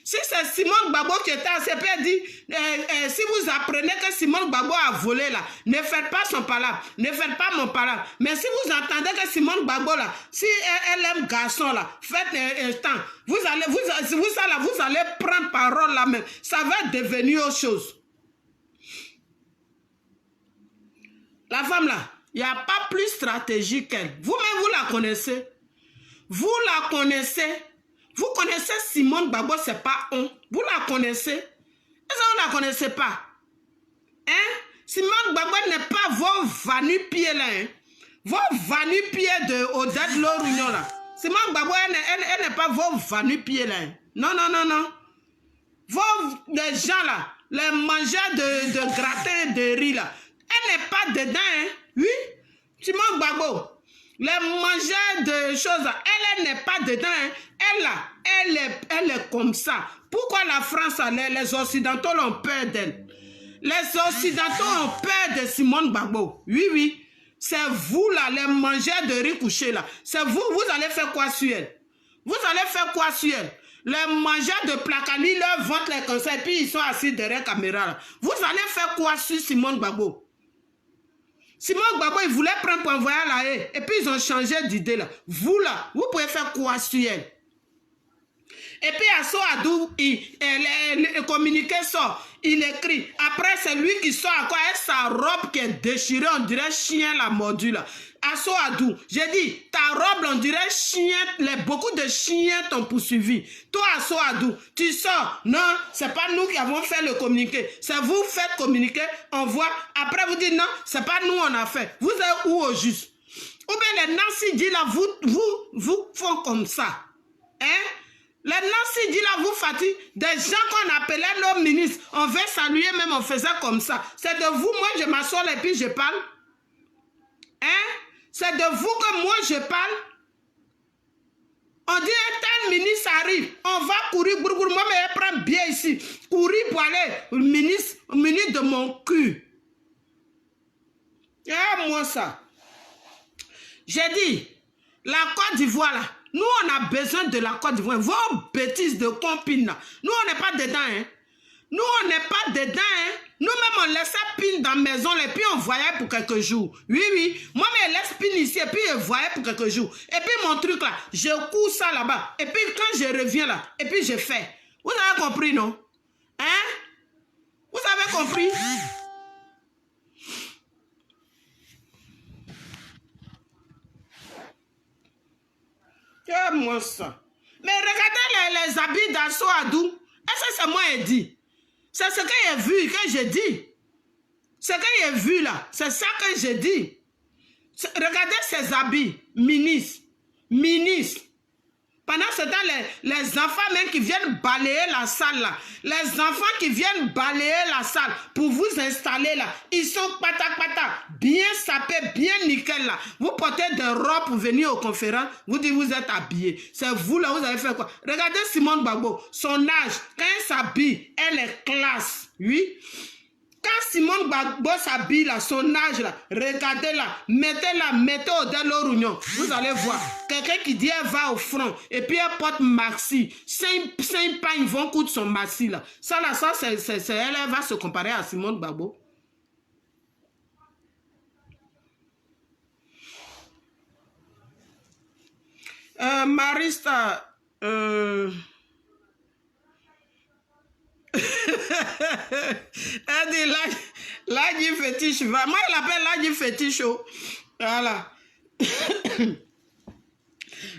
Si c'est Simone Gbagbo qui était à CP, elle dit, si vous apprenez que Simone Gbagbo a volé là, ne faites pas son palabre, ne faites pas mon palabre. Mais si vous entendez que Simone Gbagbo là, si elle aime garçon là, faites un temps. Vous allez prendre parole là même. Ça va devenir autre chose. La femme là, il n'y a pas plus stratégique qu'elle. Vous-même, vous la connaissez. Vous la connaissez. Vous connaissez Simone Gbagbo, c'est pas on. Vous la connaissez? Est-ce que vous ne la connaissez pas? Hein? Simone Gbagbo n'est pas vos vanupiers là. Hein? Vos vanupiers de Odette Lorugnon là. Simone Gbagbo, elle n'est pas vos vanupiers là. Hein? Non, non, non, non. Les gens là, les mangeurs de gratin de riz là, elle n'est pas dedans. Hein? Oui? Simone Gbagbo. Les mangeurs de choses, elle n'est pas dedans. Hein. Elle est comme ça. Pourquoi la France, les Occidentaux ont peur d'elle? Les Occidentaux ont peur de Simone Gbagbo. Oui, oui. C'est vous là, les mangeurs de riz couché là. C'est vous, vous allez faire quoi sur elle? Vous allez faire quoi sur elle? Les mangeurs de placani leur vendent les cancers et puis ils sont assis derrière la caméra là. Vous allez faire quoi sur Simone Gbagbo? Simone Gbagbo, ils voulaient prendre pour envoyer la haie. Et puis ils ont changé d'idée là. Vous là, vous pouvez faire quoi sur elle? Et puis Asso Adou, le communiqué sort, il écrit. Après, c'est lui qui sort encore avec sa robe qui est déchirée, on dirait chien la mordu là. Asso Adou, j'ai dit, ta robe, on dirait chien, beaucoup de chiens t'ont poursuivi. Toi, Asso Adou, tu sors. Non, c'est pas nous qui avons fait le communiqué. C'est vous faites communiquer, on voit. Après, vous dites non, c'est pas nous on a fait. Vous êtes où au juste? Ou bien les Nancy dit là, vous font comme ça. Hein? Les Nancy dit là, vous fatiguez, des gens qu'on appelait nos ministres, on veut saluer même, on faisait comme ça. C'est de vous, moi je m'assois et puis je parle. Hein? C'est de vous que moi je parle. On dit un tel ministre arrive, on va courir, moi je prends bien ici, courir pour aller au ministre de mon cul. Et moi ça. J'ai dit, la Côte d'Ivoire là, nous, on a besoin de la Côte d'Ivoire. Vos bêtises de compines, là. Nous, on n'est pas dedans. Hein. Nous, on n'est pas dedans. Hein. Nous-mêmes, on laissait pin dans la maison et puis on voyait pour quelques jours. Oui, oui. Moi, je laisse pin ici et puis je voyais pour quelques jours. Et puis mon truc là, je couds ça là-bas. Et puis quand je reviens là, et puis je fais. Vous avez compris, non? Hein? Vous avez compris? Moi ça. Mais regardez les habits d'Asso Adou. Est-ce que c'est moi qui ai dit? C'est ce que j'ai vu, que j'ai dit. Ce que j'ai vu là, c'est ça que j'ai dit. Regardez ces habits, ministres. Pendant ce temps, les enfants même qui viennent balayer la salle là, les enfants qui viennent balayer la salle pour vous installer là, ils sont pata, bien sapés, bien nickel là. Vous portez des robes pour venir aux conférences, vous dites vous êtes habillés. C'est vous là, vous avez fait quoi? Regardez Simone Gbagbo, son âge, quand elle s'habille, elle est classe, oui. Quand Simone Gbagbo s'habille là, son âge là, regardez-la, mettez au Delorunion. Vous allez voir, quelqu'un qui dit elle va au front, et puis elle porte maxi, 5 pains, ils vont coûter son maxi là. Ça là, elle va se comparer à Simone Gbagbo. Marista, elle dit l'âge fétiche va. Moi, elle appelle l'âge fétiche. Voilà.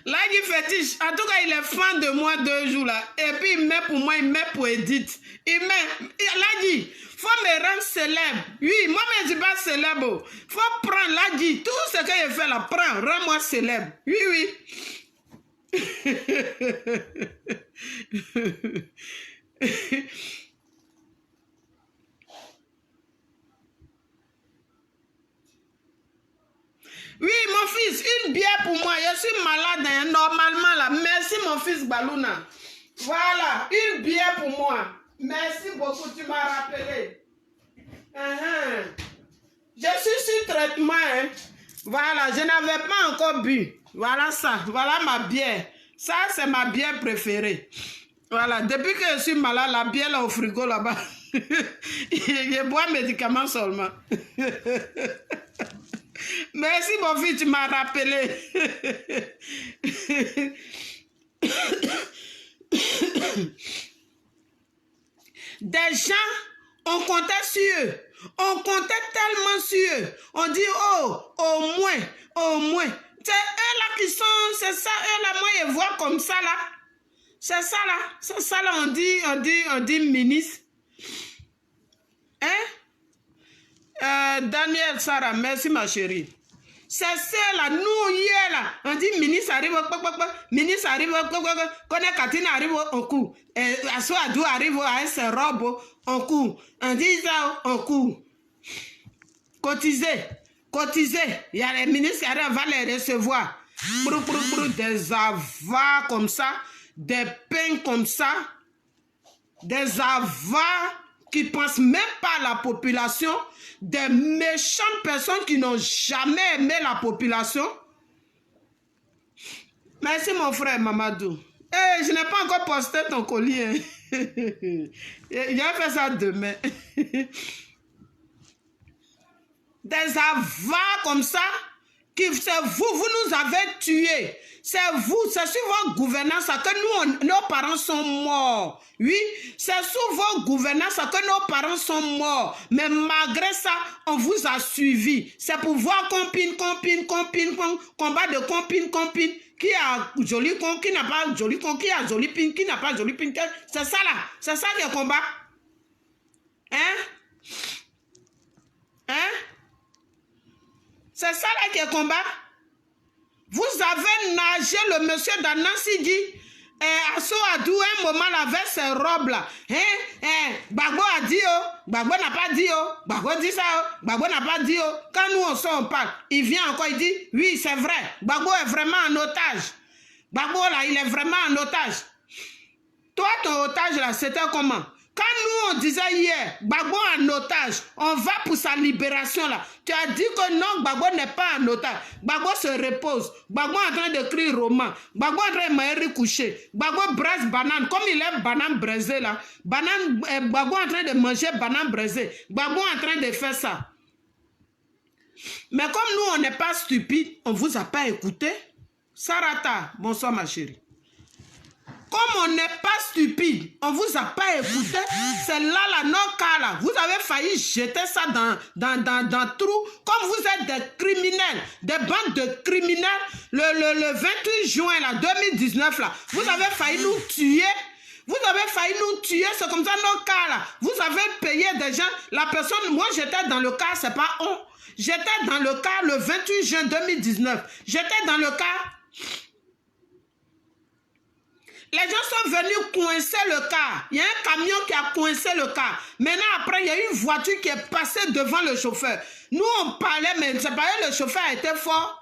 L'âge fétiche, en tout cas, il est fan de moi 2 jours là. Et puis, il met pour moi, il met pour Edith. Il met, l'âge, faut me rendre célèbre. Oui, moi, je ne suis pas célèbre. Faut prendre l'âge, tout ce que je fais là, prends, rends-moi célèbre. Oui, oui. Oui, mon fils, une bière pour moi. Je suis malade, hein, normalement là. Merci, mon fils Balouna. Voilà, une bière pour moi. Merci beaucoup, tu m'as rappelé. Je suis sur traitement, hein. Voilà, je n'avais pas encore bu. Voilà ça, voilà ma bière. Ça, c'est ma bière préférée. Voilà, depuis que je suis malade, la bière là au frigo là-bas, je bois médicaments seulement. Merci mon fils, tu m'as rappelé. Des gens, on comptait sur eux. On comptait tellement sur eux. On dit, oh, au moins. C'est eux là qui sont, c'est ça, eux là, moi je vois comme ça là. C'est ça là, on dit ministre. Hein? Daniel Sarah, merci ma chérie. C'est ça là, nous hier là, on dit ministre arrive, ministre arrive, Kone Katina arrive au coup. Asso Adou arrive à ses robes, on court. On dit ça, on court. Cotiser. Il y a les ministres qui arrivent, on va les recevoir. Des avats comme ça, des pains comme ça. des avares qui ne pensent même pas à la population, des méchantes personnes qui n'ont jamais aimé la population. Merci mon frère Mamadou. Je n'ai pas encore posté ton colis. Hein. Je vais faire ça demain. Des avares comme ça, c'est vous nous avez tués. C'est vous, c'est sur votre gouvernance que nos parents sont morts. Oui, c'est sur votre gouvernance que nos parents sont morts. Mais malgré ça, on vous a suivi. C'est pour voir compine, combat de compine. Qui a joli con, qui n'a pas joli con, qui a joli pin, qui n'a pas joli pin. C'est ça là, c'est ça qui est combat. C'est ça là qui est combat. Vous avez nagé le monsieur d'Anansi dit, Asso Adou, un moment avec ses robes là. Bagbo a dit, Bagbo n'a pas dit, Bagbo dit ça, Bagbo n'a pas dit. Quand nous on sort, on parle. Il vient encore, il dit, oui, c'est vrai. Bagbo est vraiment en otage. Bagbo là, il est vraiment en otage. Toi, ton otage là, c'était comment? Quand nous on disait hier, Gbagbo en otage, on va pour sa libération là. Tu as dit que non, Gbagbo n'est pas en otage. Gbagbo se repose. Gbagbo est en train d'écrire roman. Gbagbo est en train de manger coucher. Gbagbo braise banane. Comme il est banane braisée là. Gbagbo est en train de manger banane braisée. Gbagbo est en train de faire ça. Mais comme nous on n'est pas stupide, on ne vous a pas écouté. Sarata, bonsoir ma chérie. Comme on n'est pas stupide, on ne vous a pas écouté, c'est là, nos cas là. Vous avez failli jeter ça dans le trou. Comme vous êtes des criminels, des bandes de criminels, le 28 juin là, 2019 là, vous avez failli nous tuer. Vous avez failli nous tuer, c'est comme ça nos cas là. Vous avez payé des gens, la personne, moi j'étais dans le cas, c'est pas on. J'étais dans le cas le 28 juin 2019. J'étais dans le cas... Les gens sont venus coincer le car. Il y a un camion qui a coincé le car. Maintenant, après, il y a une voiture qui est passée devant le chauffeur. Nous, on parlait, mais c'est pas le chauffeur a été fort.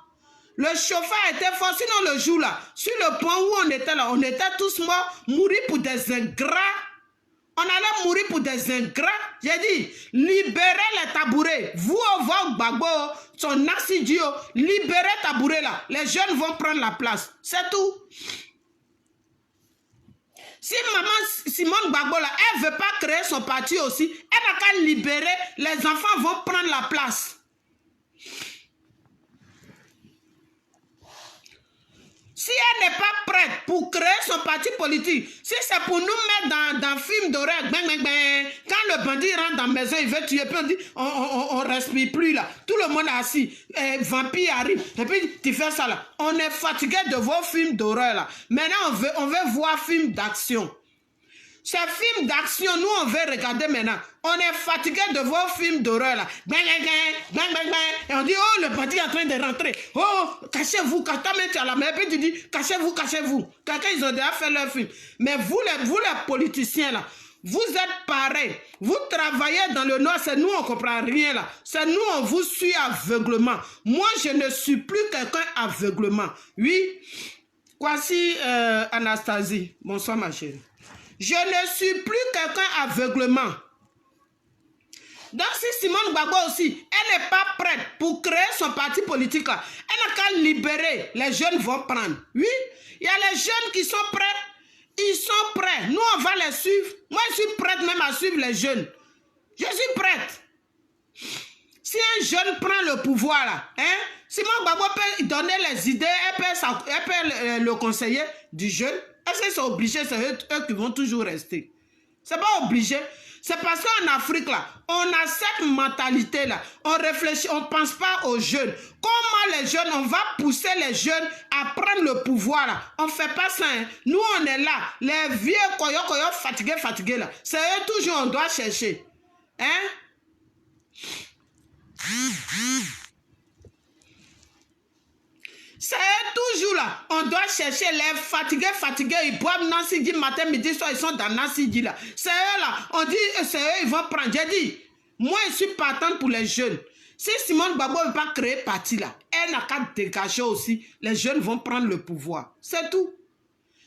Le chauffeur a été fort. Sinon, le jour là, sur le point où on était là, on était tous morts, mourir pour des ingrats. On allait mourir pour des ingrats. J'ai dit, libérez les tabourets. Vous, votre Gbagbo, son assidio, libérez tabourets là. Les jeunes vont prendre la place. C'est tout. Si maman Simone Gbagbo là, elle ne veut pas créer son parti aussi, elle n'a qu'à libérer, les enfants vont prendre la place. Si elle n'est pas prête pour créer son parti politique, si c'est pour nous mettre dans film d'horreur, quand le bandit rentre dans la maison, il veut tuer, puis on dit, on ne respire plus là. Tout le monde est assis, vampire arrive, et puis tu fais ça là. On est fatigué de vos films d'horreur là. Maintenant, on veut voir film d'action. Ces films d'action, nous on veut regarder maintenant. On est fatigué de vos films d'horreur là. Et on dit, oh, le bandit est en train de rentrer. Oh, cachez-vous. Quand tu as la main, puis tu dis, cachez-vous. Quelqu'un, ils ont déjà fait leur film. Mais vous les politiciens là, vous êtes pareils. Vous travaillez dans le noir, c'est nous, on ne comprend rien là. C'est nous, on vous suit aveuglement. Moi, je ne suis plus quelqu'un aveuglement. Oui. Voici Anastasie. Bonsoir ma chérie. Je ne suis plus quelqu'un aveuglement. Donc si Simone Gbagbo aussi, elle n'est pas prête pour créer son parti politique là, elle n'a qu'à libérer, les jeunes vont prendre. Oui, il y a les jeunes qui sont prêts, ils sont prêts. Nous on va les suivre. Moi je suis prête même à suivre les jeunes. Je suis prête. Si un jeune prend le pouvoir là, Simone Gbagbo peut donner les idées, elle peut le conseiller du jeune. Est-ce que c'est obligé, c'est eux qui vont toujours rester? C'est pas obligé. C'est parce qu'en Afrique, là, on a cette mentalité-là. On réfléchit, on ne pense pas aux jeunes. Comment les jeunes, on va pousser les jeunes à prendre le pouvoir, là. On ne fait pas ça, hein. Nous, on est là. Les vieux koyo fatigués, là. C'est eux toujours, on doit chercher. Hein? C'est toujours là. On doit chercher les fatigués. Ils boivent Nancy dit matin, midi, soir, ils sont dans Nancy dit là. C'est eux là. On dit, c'est eux, ils vont prendre. J'ai dit, moi, je suis partante pour les jeunes. Si Simone Gbagbo ne veut pas créer parti là, elle n'a qu'à dégager aussi. Les jeunes vont prendre le pouvoir. C'est tout.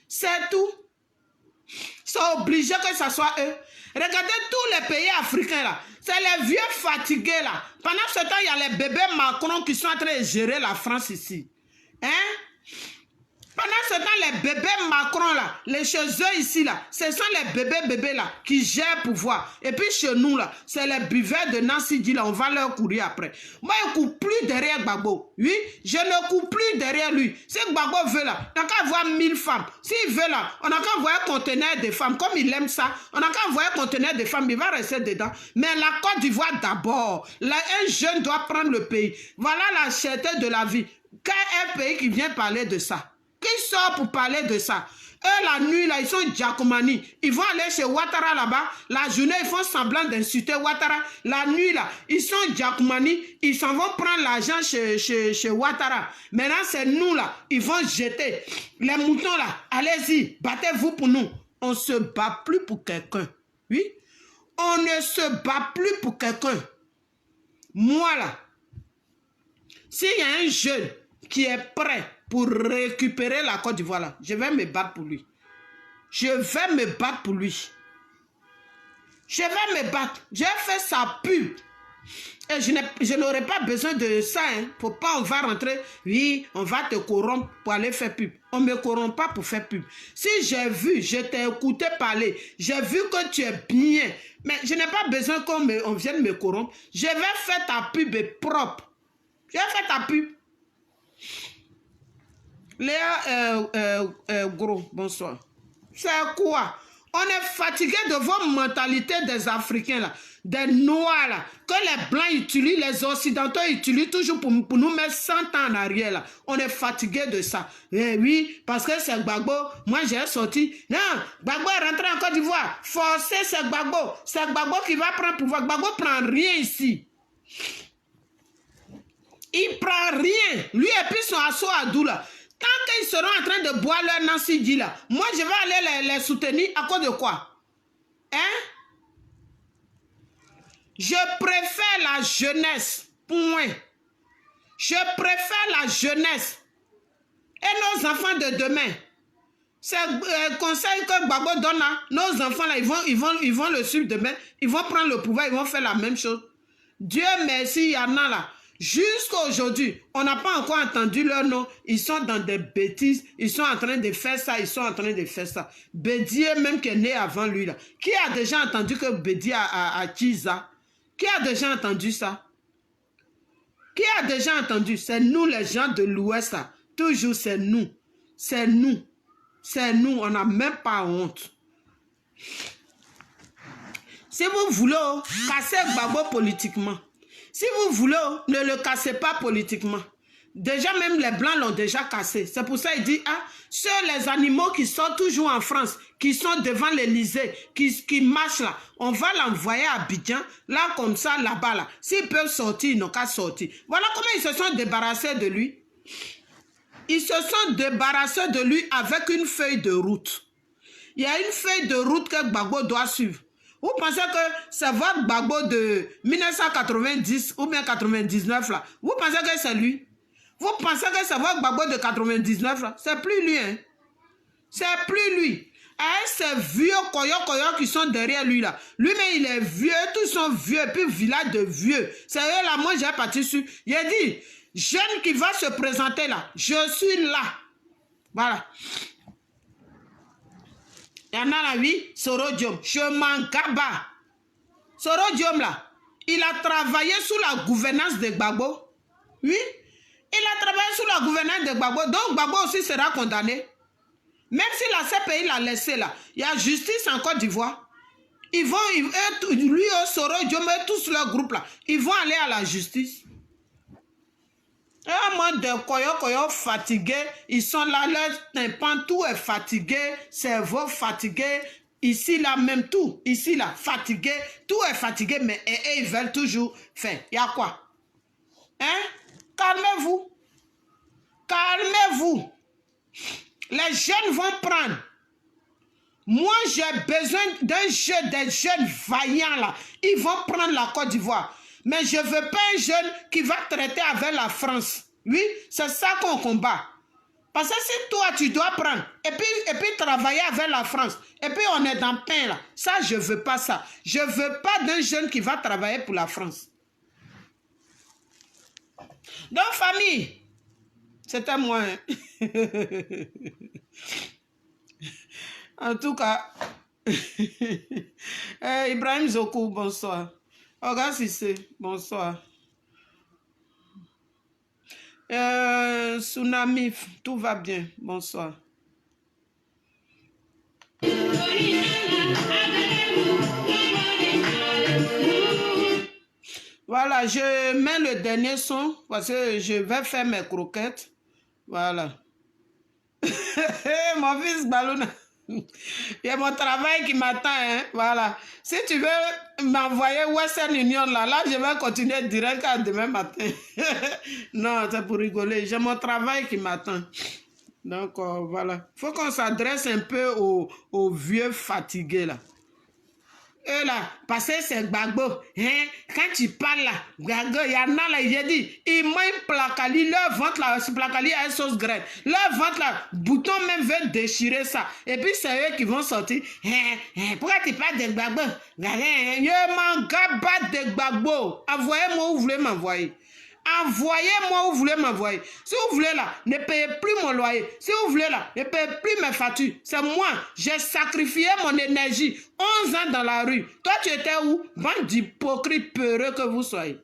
C'est tout. Ils sont obligés que ce soit eux. Regardez tous les pays africains là. C'est les vieux fatigués là. Pendant ce temps, il y a les bébés Macron qui sont en train de gérer la France ici. Hein? Pendant ce temps, les bébés Macron là, les chez eux ici là, ce sont les bébés là qui gèrent le pouvoir. Et puis chez nous là, c'est les buveurs de Nancy dit là, on va leur courir après. Moi, je ne cours plus derrière Gbagbo. Oui, je ne cours plus derrière lui. Si Gbagbo veut là, on n'a qu'à avoir 1000 femmes. S'il veut là, on n'a qu'à envoyer un conteneur de femmes. Comme il aime ça, on n'a qu'à envoyer un conteneur de femmes. Il va rester dedans. Mais la Côte d'Ivoire d'abord. Là, un jeune doit prendre le pays. Voilà la cherté de la vie. Quel est un pays qui vient parler de ça? Qui sort pour parler de ça? Eux, la nuit, là, ils sont Giacomani. Ils vont aller chez Ouattara, là-bas. La journée, ils font semblant d'insulter Ouattara. La nuit, là, ils sont Giacomani. Ils s'en vont prendre l'argent chez Ouattara. Maintenant, c'est nous, là. Ils vont jeter. Les moutons, là, allez-y, battez-vous pour nous. On ne se bat plus pour quelqu'un. Oui? On ne se bat plus pour quelqu'un. Moi, là, s'il y a un jeune qui est prêt pour récupérer la Côte d'Ivoire, là, je vais me battre pour lui. Je vais me battre pour lui. Je vais me battre. J'ai fait sa pub. Et je n'aurai pas besoin de ça. Hein. Faut pas, on va rentrer. Oui, on va te corrompre pour aller faire pub. On ne me corrompt pas pour faire pub. Si j'ai vu, je t'ai écouté parler, j'ai vu que tu es bien, mais je n'ai pas besoin qu'on vienne me corrompre. Je vais faire ta pub propre. Je vais faire ta pub. Léa, gros, bonsoir. C'est quoi? On est fatigué de vos mentalités des Africains, là, des Noirs, là, que les Blancs utilisent, les Occidentaux utilisent toujours pour nous mettre 100 ans en arrière. Là. On est fatigué de ça. Eh oui, parce que c'est Gbagbo. Moi, j'ai sorti. Non, Gbagbo est rentré en Côte d'Ivoire. Forcé, c'est Gbagbo. C'est Gbagbo qui va prendre pouvoir. Gbagbo ne prend rien ici. Il prend rien. Lui et puis son assaut à Dou, là. Tant qu'ils seront en train de boire leur Nancy dit là, moi je vais aller les soutenir à cause de quoi? Hein? Je préfère la jeunesse. Point. Je préfère la jeunesse. Et nos enfants de demain. C'est le conseil que Gbagbo donne à nos enfants là, ils vont le suivre demain. Ils vont prendre le pouvoir, ils vont faire la même chose. Dieu merci, il y en a là. Jusqu'à aujourd'hui, on n'a pas encore entendu leur nom. Ils sont dans des bêtises. Ils sont en train de faire ça. Ils sont en train de faire ça. Bédier, même qui est né avant lui, là. Qui a déjà entendu que Bédier a Chiza? Qui a déjà entendu ça? Qui a déjà entendu? C'est nous, les gens de l'Ouest. Toujours, c'est nous. C'est nous. C'est nous. On n'a même pas honte. Si vous voulez casser Gbagbo politiquement, si vous voulez, ne le cassez pas politiquement. Déjà, même les Blancs l'ont déjà cassé. C'est pour ça qu'il dit, ah, ceux les animaux qui sont toujours en France, qui sont devant l'Élysée, qui marchent là, on va l'envoyer à Abidjan, là, comme ça, là-bas, là. S'ils peuvent sortir, ils n'ont qu'à sortir. Voilà comment ils se sont débarrassés de lui. Ils se sont débarrassés de lui avec une feuille de route. Il y a une feuille de route que Gbagbo doit suivre. Vous pensez que c'est votre Gbagbo de 1990 ou bien 99 là? Vous pensez que c'est lui? Vous pensez que c'est votre Gbagbo de 99 là? C'est plus lui, hein? C'est plus lui. Et ces vieux koyo qui sont derrière lui là. Lui-même il est vieux, tous sont vieux, et puis village de vieux. C'est eux là, moi j'ai parti sur. Il a dit, jeune qui va se présenter là, je suis là. Voilà. Il y en a la vie, Sorodium, je m'en gaba. Sorodium là, il a travaillé sous la gouvernance de Gbagbo. Oui, il a travaillé sous la gouvernance de Gbagbo, donc Gbagbo aussi sera condamné. Même si la CPI l'a laissé là, il y a justice en Côte d'Ivoire. Ils vont, lui, Sorodium et tous leur groupe là, ils vont aller à la justice. Un mode de koyo fatigué, ils sont là, leur tympan, tout est fatigué, cerveau fatigué, ici là même tout, ici là, fatigué, tout est fatigué, mais ils veulent toujours faire. Il y a quoi? Hein? Calmez-vous. Calmez-vous. Les jeunes vont prendre. Moi, j'ai besoin des jeunes vaillants là. Ils vont prendre la Côte d'Ivoire. Mais je ne veux pas un jeune qui va traiter avec la France. Oui, c'est ça qu'on combat. Parce que si toi, tu dois prendre, et puis travailler avec la France, et puis on est dans le pain là, ça, je ne veux pas ça. Je ne veux pas d'un jeune qui va travailler pour la France. Donc, famille, c'était moi. Hein. En tout cas, Ibrahim Zokou, bonsoir. Oga Sissé, bonsoir. Tsunami, tout va bien, bonsoir. Voilà, je mets le dernier son parce que je vais faire mes croquettes. Voilà. Mon fils Balouna. Il y a mon travail qui m'attend, hein? Voilà. Si tu veux m'envoyer Western Union là, je vais continuer direct à demain matin. Non, c'est pour rigoler. J'ai mon travail qui m'attend. Donc, voilà. Il faut qu'on s'adresse un peu aux vieux fatigués là. Eux là, parce que c'est Gbagbo, hein, quand tu parles là, Gbagbo, il y en a là, j'ai dit, ils mangent placali, leur ventre là, ce placali à une sauce graine, leur ventre là, bouton même veut déchirer ça, et puis c'est eux qui vont sortir, pourquoi tu parles de Gbagbo? Je m'en gabat de Gbagbo, envoyez-moi où vous voulez m'envoyer. Envoyez-moi où vous voulez m'envoyer. Si vous voulez là, ne payez plus mon loyer. Si vous voulez là, ne payez plus mes factures. C'est moi, j'ai sacrifié mon énergie. 11 ans dans la rue. Toi, tu étais où? Bande d'hypocrites peureux que vous soyez.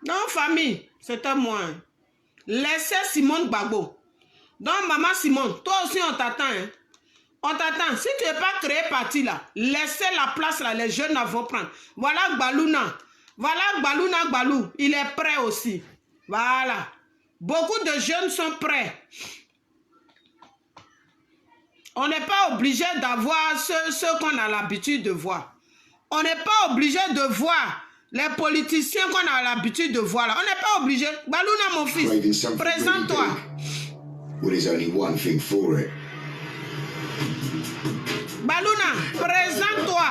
Non, famille, c'était moi. Laissez Simone Gbagbo. Donc, maman Simone, toi aussi, on t'attend. Hein? On t'attend. Si tu n'es pas créé parti là, laissez la place là, les jeunes vont prendre. Voilà Gbalouna. Voilà Gbalouna Gbalou. Il est prêt aussi. Voilà. Beaucoup de jeunes sont prêts. On n'est pas obligé d'avoir ce qu'on a l'habitude de voir. On n'est pas obligé de voir les politiciens qu'on a l'habitude de voir là. On n'est pas obligé. Gbalouna, mon fils, présente-toi. Well, there's only one thing for it. Balouna, présente-toi.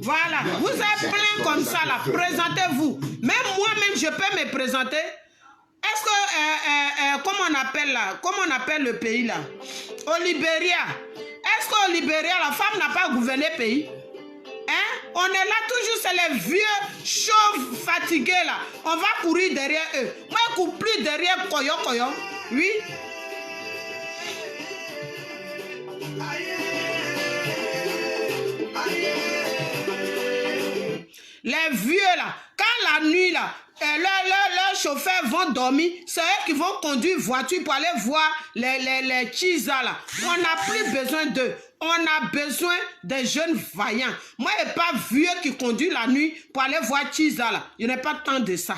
Voilà, vous êtes plein comme ça là, présentez-vous. Même moi-même, je peux me présenter. Est-ce que, comment on appelle le pays là? Au Libéria. Est-ce qu'au Libéria, la femme n'a pas gouverné le pays? Hein? On est là toujours, c'est les vieux chauves fatigués là. On va courir derrière eux. Moi, je ne cours plus derrière Koyo. Oui. Les vieux là, quand la nuit là, leurs chauffeurs vont dormir, c'est eux qui vont conduire voiture pour aller voir les chisa là. On n'a plus besoin d'eux. On a besoin des jeunes vaillants. Moi, je n'ai pas vieux qui conduit la nuit pour aller voir chisa là. Je n'ai pas le temps de ça.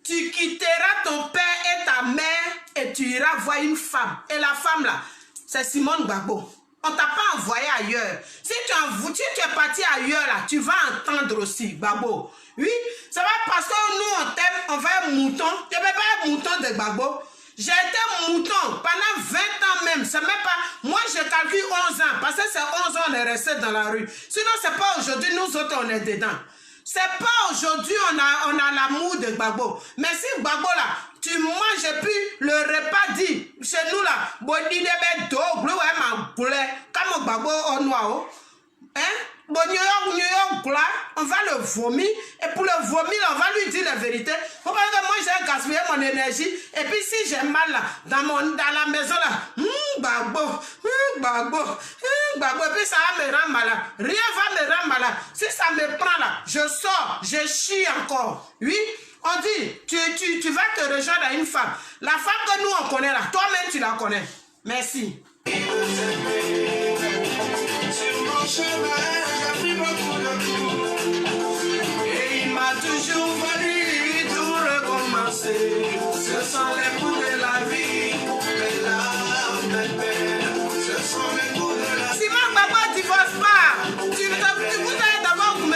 Tu quitteras ton père et ta mère et tu iras voir une femme. Et la femme là, c'est Simone Gbagbo. On t'a pas envoyé ailleurs. Si tu es parti ailleurs là, tu vas entendre aussi Gbagbo. Oui, ça va parce que nous on t'aime, on va être mouton. Tu ne peux pas être mouton de Gbagbo. J'ai été mouton pendant 20 ans même. C'est même pas. Moi je calcule 11 ans. Parce que c'est 11 ans on est resté dans la rue. Sinon c'est pas aujourd'hui, nous autres on est dedans. C'est pas aujourd'hui on a l'amour de Gbagbo. Mais si Gbagbo là, tu manges et puis le repas dit, chez nous là, boni de do, bleu ouais ma boule, comme Gbagbo au noir, hein? Bon, on va le vomir, et pour le vomir, on va lui dire la vérité. Faut pas que moi j'ai gaspillé mon énergie, et puis si j'ai mal là, dans la maison là, Gbagbo, et puis ça va me rendre malade. Rien va me rendre malade. Si ça me prend là, je sors, je chie encore. Oui, on dit, tu vas te rejoindre à une femme. La femme que nous on connaît là, toi-même tu la connais. Merci. Sur mon chemin, j'ai pris beaucoup de coups. Et il m'a toujours fallu tout recommencer. Ce sont les coups de la vie, mes larmes, mes peines. Ce sont les coups de la vie. Si mon papa ne divorce pas, tu voudrais d'abord vous.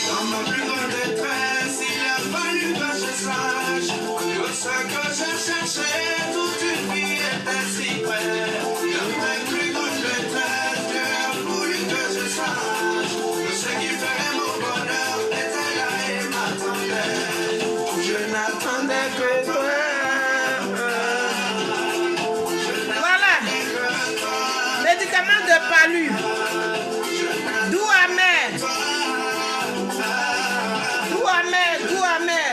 Dans ma plus grande détresse, il a fallu que je sache que ce que je cherchais toute une vie était si près. Dans ma plus grande détresse, Dieu a voulu que je sache que ce qui ferait mon bonheur était là et m'attendait. Je n'attendais que toi. Voilà. Médicament de palu. Doux amer. Doux amer, doux amer.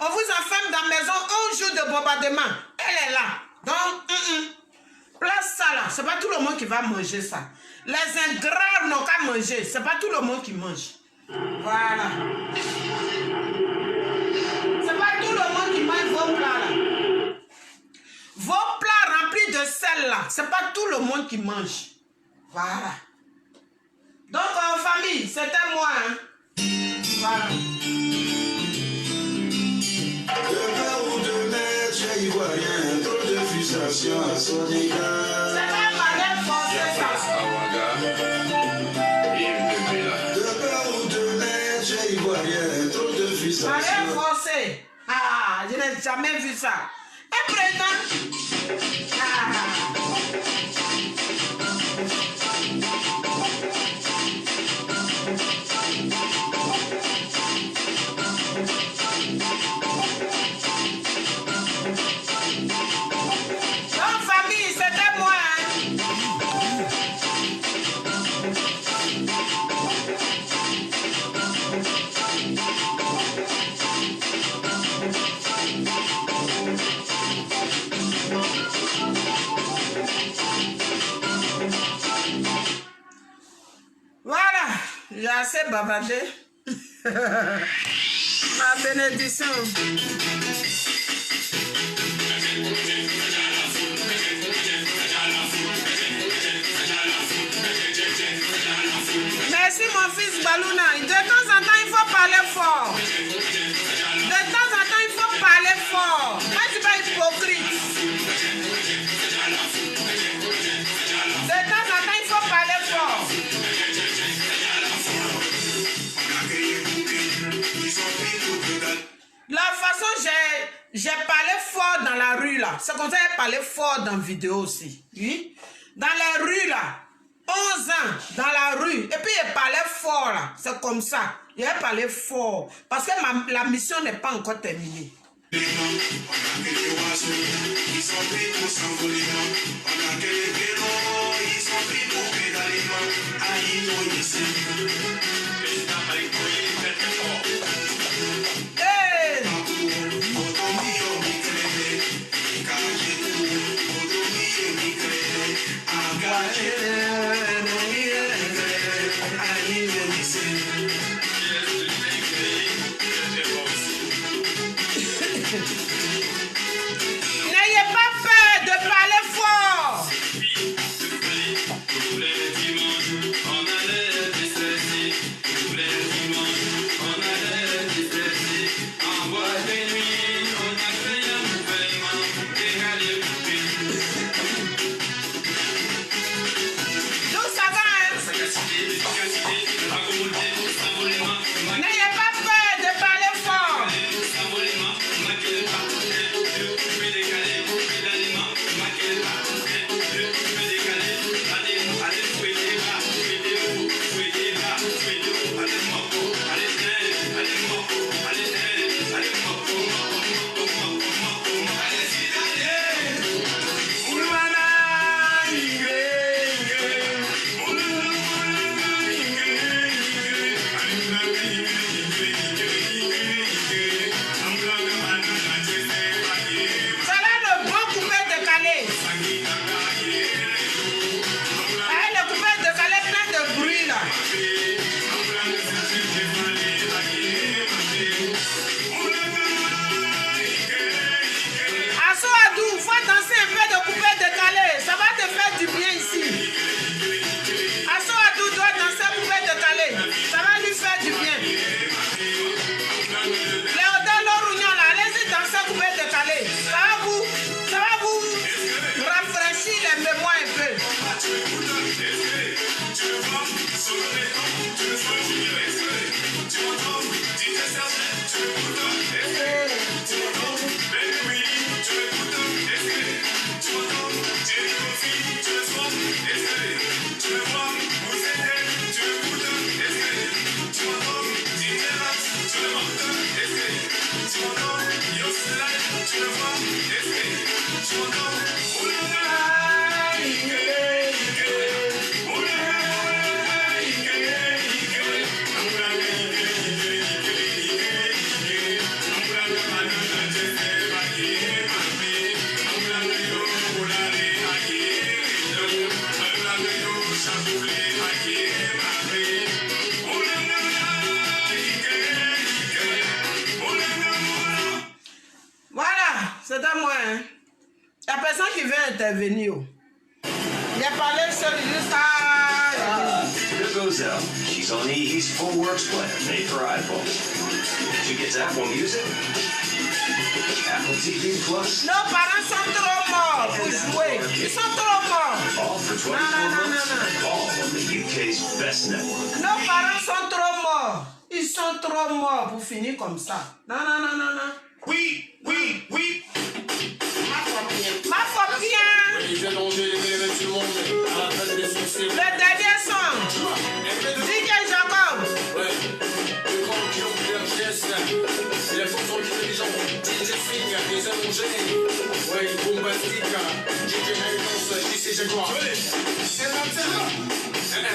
On vous enferme dans la maison un jour de bombardement. Elle est là. Donc, place ça là. C'est pas tout le monde qui va manger ça. Les ingrats n'ont qu'à manger. C'est pas tout le monde qui mange. Voilà. C'est pas tout le monde qui mange vos plats là. Vos plats remplis de sel là. C'est pas tout le monde qui mange. Voilà. Donc, en famille, c'était moi. Hein. Voilà. De peur ou de maître, j'y vois rien. Trop de frustration à son égard. C'est pas malin français ça. De peur ou de maître, j'y vois rien. Trop de frustration. Malin français. Ah, je n'ai jamais vu ça. Et présent. Donc famille, c'était moi. Hein. J'ai assez bavardé. Ma bénédiction. Merci mon fils Balouna. De temps en temps, il faut parler fort. De temps en temps, il faut parler fort. Moi, je suis pas hypocrite. De temps en temps, il faut parler fort. La façon j'ai parlé fort dans la rue là, c'est comme ça j'ai parlé fort dans la vidéo aussi. Oui? Dans les rues là, 11 ans dans la rue, et puis j'ai parlé fort là, c'est comme ça. J'ai parlé fort parce que la mission n'est pas encore terminée. N'ayez pas peur de parler fort. Donc ça va, hein? N'ayez pas peur de parler fort. C'est à moi, hein. La personne qui veut intervenir. Il a parlé seul juste à... Here goes Elle. She's on E's full works plan made for iPhone. She gets Apple Music, Apple TV Plus. Nos parents sont trop morts pour jouer. Ils sont trop morts. All for 24 months. All on the UK's best network. Nos parents sont trop morts. Ils sont trop morts pour finir comme ça. Non, non, non, non, non. Oui. Ma copine. Le dernier son. DJ Jacob. Les photos intelligentes, DJ Swing, les allongés, ouais, Bombastica, DJ Nailance, JC Jaguar. C'est là.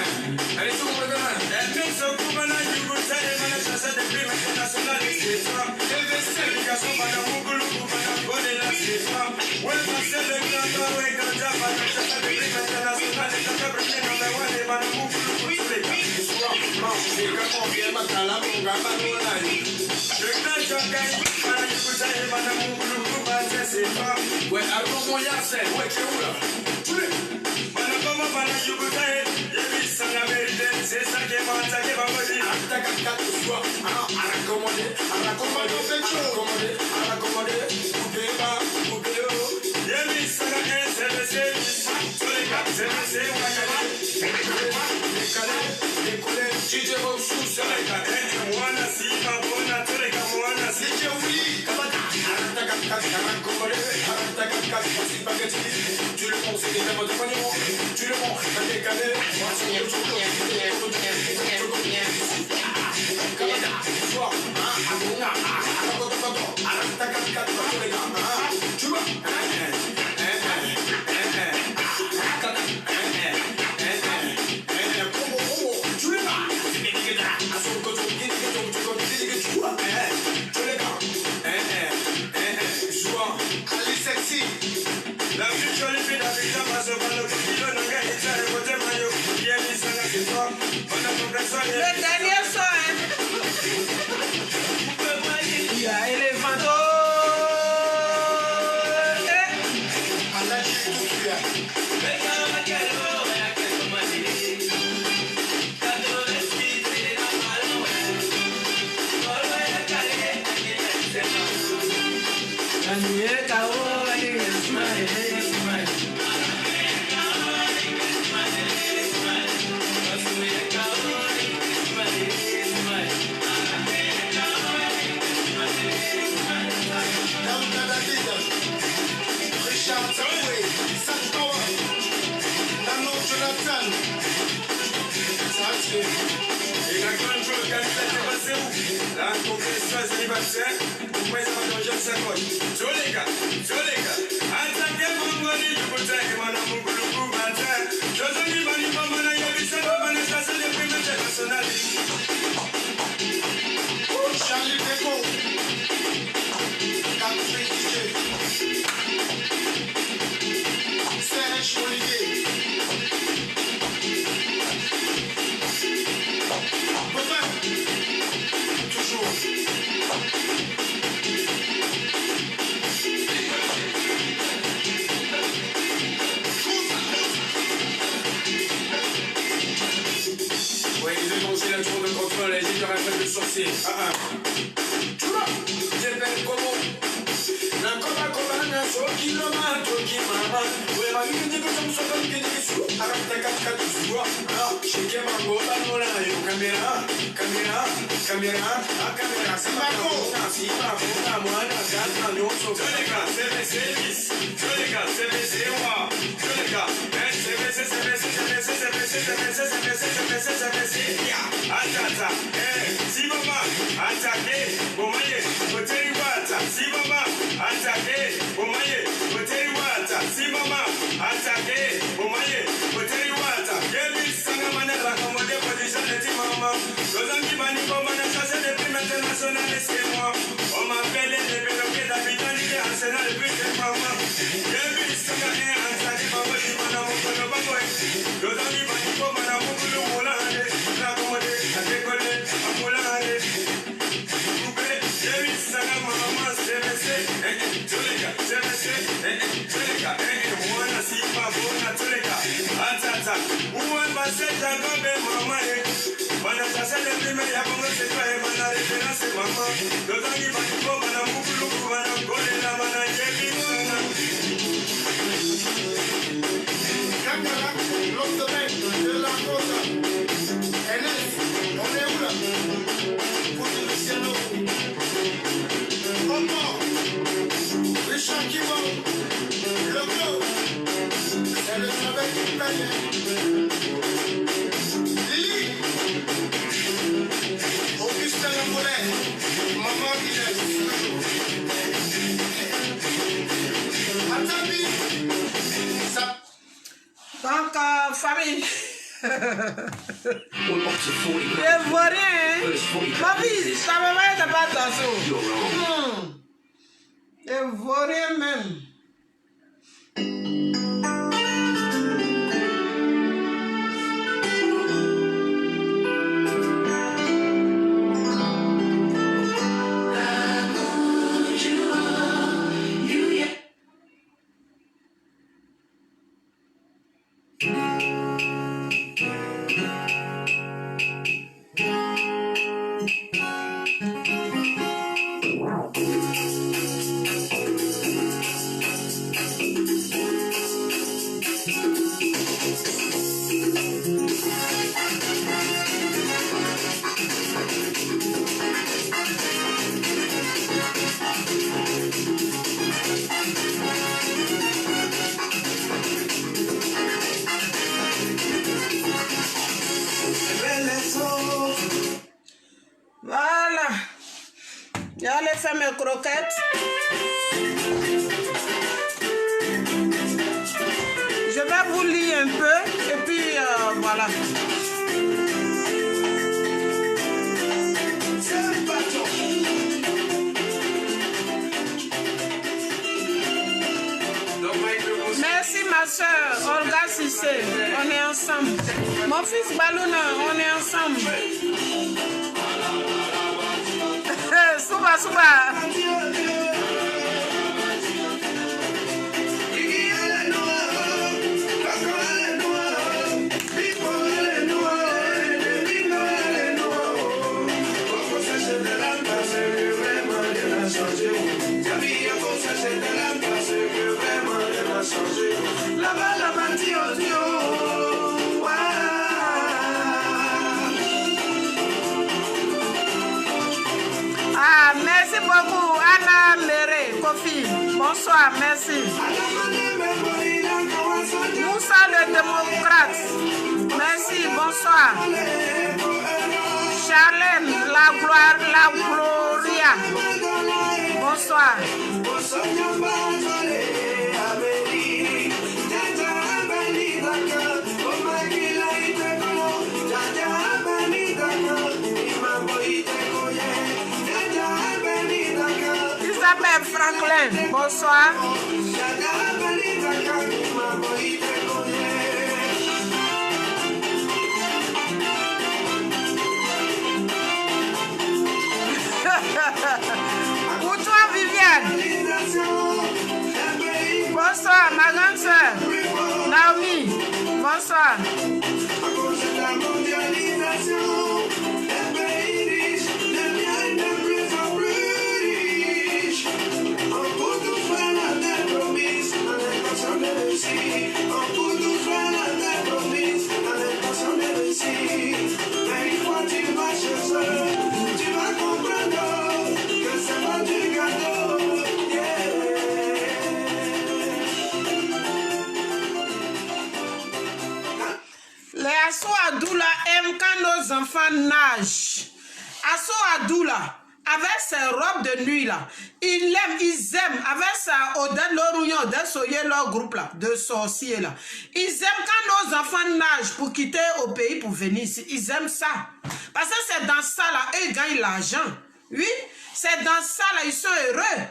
Allez, tout le monde demain. Elle mixe au Koubana, du Gouta, les manèges, ça déprime international, c'est toi. Investigation, Bada Mougoulou, Koubana, Bonela, c'est toi. Ouais, c'est le grand, ouais, Ganja, Bada, ça déprime international, les Ganja, Brûlé, dans la Wane, Bada Mougoulou, tous les gars, c'est toi. Marche, Ouais, alors mon Yacine, ouais, tu es où là? C'est ça qui est bon, ça qui est bon. Tu le prends, c'est des gamins de pognon. Tu le prends, t'as des canets. Tu vois? La vie jolie fille d'Afrique, passe par le kilo, n'a qu'à y faire côté maillot. Bien mis ça là, c'est toi. On a compris ça. Le dernier son, hein. Il y a Elefanto. Et la grande chose qu'elle fait, c'est passé où? La confession célibataire, vous pouvez savoir que je ne sais pas. Sur les gars, attaquez mon body, je vous dis, mon amour, le coup, matin. Je vous dis, mon amour, mon amour, je vous ça, c'est le prix international. Charlie Beko, Capri DJ, Serge Olivier. Toujours. Ouais, ils ont lancé la tour de contrôle, les îles de rappel de sorcier. Tu vois, j'ai fait comment? Nakobakobana soki loma toki mama wema yuniko samsoko ngene su arata katkatu suwa shike mango banola yo kamera simako simako mwana gata nyoso Jolega, service, Jolega, service, moi. Jolega, service, Atata, si maman, attaqué, au moyen, côté Wata, si maman, attaqué, au moyen, côté Wata, si maman, attaqué, au moyen, côté Wata, Yemi Sangamana, la commode position de maman, Rosangi Bani, comme on a chassé des primes internationales, c'est moi, on m'appelle les développés d'habitants, les arsenal, les plus de maman, Yemi Sangamana, attaqué, maman, je m'en ai mon copain, Rosangi Bani, comme on a mon copain, la commode, la décollé, à Moulane, Coupé, Yemi Sangamana, Jolega, Jolega, Mwana Sipa, Bona, Jolega, Atata, Uwan Baseta, Gobe, Mama, Mana Tasa, le Prime, Yakonga, Sepa, Mana, Reference, Mama, Dozangi, Baniko, Mana, Mukulu, Mana, Golela, Mana, Yemi, Mana. Kangara, l'homme de mec de la Cosa. NS, on est où là? Pour Luciano. Encore. Richard Kibo. Le Glo. C'est le travail qui paye. Lily. Augustin Lamollet. Maman Guillet. Atabi. Ça. Donc, famille. Je vois rien. Ma vie, ça me va être pas attention. Je vois rien même. croquettes. Je vais vous lire un peu et puis voilà. Merci ma soeur Olga Sissé, on est ensemble. Mon fils Balouna, on est ensemble. Souba, souba. Ah, merci beaucoup, Anna Méré, Kofi. Bonsoir, merci. Moussa le démocrate. Merci, bonsoir. Charlène, la gloire, la gloria. Bonsoir. Isabelle Franklin, bonsoir. Pour toi, Viviane. Bonsoir, ma grande soeur. Naomi, bonsoir. Les Asso Adoula aiment quand nos enfants nagent. Asso Adoula, avec ses robes de nuit là, ils aiment, avec sa Odette Lorouillon, Odette Soyer, leur groupe là, de sorciers là. Ils aiment quand nos enfants nagent pour quitter au pays pour venir ici. Ils aiment ça. Parce que c'est dans ça là, eux ils gagnent l'argent. Oui, c'est dans ça là, ils sont heureux.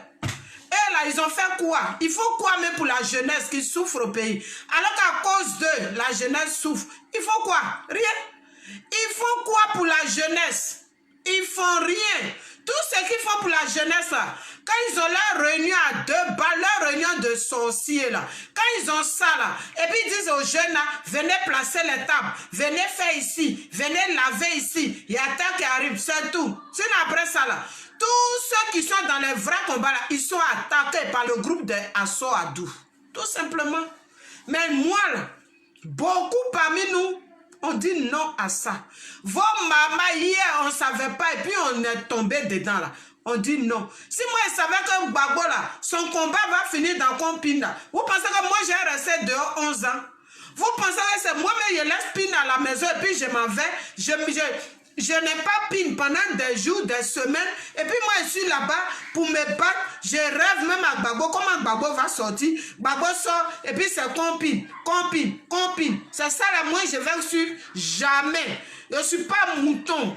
Et là, ils ont fait quoi? Il faut quoi même pour la jeunesse qui souffre au pays? Alors qu'à cause d'eux, la jeunesse souffre. Il faut quoi? Rien. Il faut quoi pour la jeunesse? Ils font rien. Tout ce qu'ils font pour la jeunesse, là, quand ils ont leur réunion à 2 balles, leur réunion de sorciers, là, quand ils ont ça, là, et puis ils disent aux jeunes, là, venez placer les tables, venez faire ici, venez laver ici, il y a tant qui arrive, c'est tout. Sinon, après ça, là, tous ceux qui sont dans les vrais combats, là, ils sont attaqués par le groupe de Asso Adou. Tout simplement. Mais moi, là, beaucoup parmi nous, on dit non à ça. Vos mamans, hier, on ne savait pas, et puis on est tombé dedans, là. On dit non. Si moi, je savais que Gbagbo, là, son combat va finir dans Compine, là, vous pensez que moi, j'ai resté dehors 11 ans? Vous pensez que c'est moi-même, je laisse Pine à la maison, et puis je m'en vais, je n'ai pas Pine pendant des jours, des semaines, et puis moi, je suis là-bas pour me battre. Je rêve même à Gbagbo, comment Gbagbo va sortir. Gbagbo sort, et puis c'est Compine, Compine, Compine. C'est ça, là, moi, je vais suivre jamais. Je ne suis pas mouton.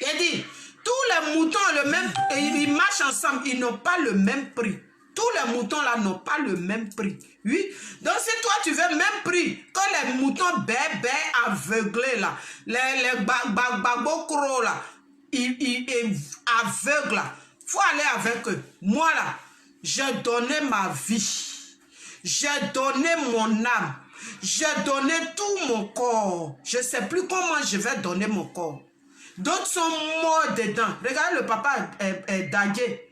Il dit, tous les moutons ont le même, ils marchent ensemble, ils n'ont pas le même prix. Tous les moutons là n'ont pas le même prix. Oui. Donc si toi tu veux même prix que les moutons bébés aveuglés là, les Gbagbo là, ils aveugles là, faut aller avec eux. Moi là, j'ai donné ma vie. J'ai donné mon âme. J'ai donné tout mon corps. Je ne sais plus comment je vais donner mon corps. D'autres sont morts dedans. Regardez le papa Dagué.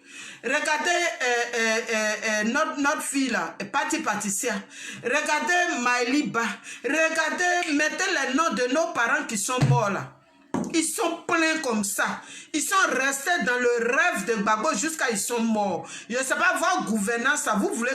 Regardez notre fille là, Pati Patricia. Regardez Maëliba. Regardez, mettez les noms de nos parents qui sont morts là. Ils sont pleins comme ça. Ils sont restés dans le rêve de Gbagbo jusqu'à ils sont morts. Je ne sais pas, votre gouvernance, vous voulez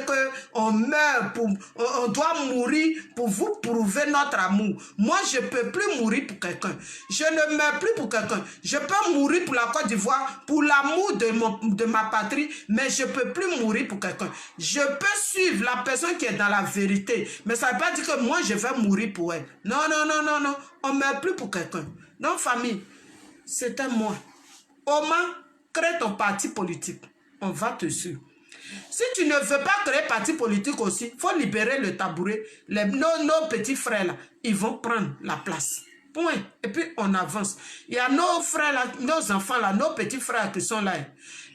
qu'on meure, on doit mourir pour vous prouver notre amour. Moi, je ne peux plus mourir pour quelqu'un. Je ne meurs plus pour quelqu'un. Je peux mourir pour la Côte d'Ivoire, pour l'amour de ma patrie, mais je ne peux plus mourir pour quelqu'un. Je peux suivre la personne qui est dans la vérité, mais ça ne veut pas dire que moi, je vais mourir pour elle. Non, non, non, non, non. On ne meurt plus pour quelqu'un. Non, famille, c'était moi. Oma, crée ton parti politique. On va te suivre. Si tu ne veux pas créer parti politique aussi, il faut libérer le tabouret. Nos petits frères là, ils vont prendre la place. Point. Et puis on avance. Il y a nos frères là, nos enfants là, nos petits frères qui sont là.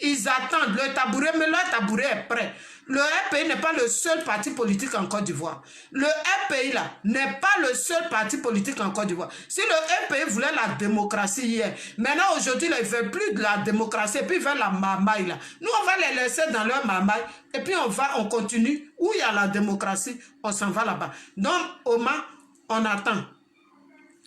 Ils attendent le tabouret, mais leur tabouret est prêt. Le RPI n'est pas le seul parti politique en Côte d'Ivoire. Le RPI là n'est pas le seul parti politique en Côte d'Ivoire. Si le RPI voulait la démocratie hier, maintenant aujourd'hui ils ne veulent plus de la démocratie et puis ils veulent la marmaille là. Nous on va les laisser dans leur marmaille et puis on continue. Où il y a la démocratie, on s'en va là-bas. Donc Oma, on attend.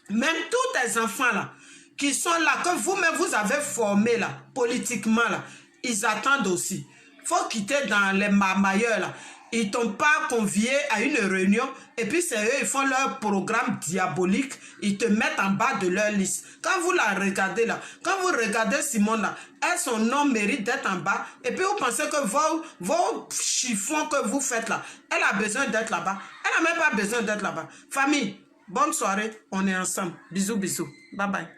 Même tous tes enfants là, qui sont là, que vous-même vous avez formés là, politiquement là, ils attendent aussi. Il faut quitter dans les marmailleurs là. Ils t'ont pas convié à une réunion et puis c'est eux, ils font leur programme diabolique, ils te mettent en bas de leur liste. Quand vous la regardez là, quand vous regardez Simone là, elle, son nom mérite d'être en bas et puis vous pensez que vos chiffons que vous faites là, elle a besoin d'être là-bas. Elle n'a même pas besoin d'être là-bas. Famille, bonne soirée, on est ensemble. Bisous, bisous. Bye bye.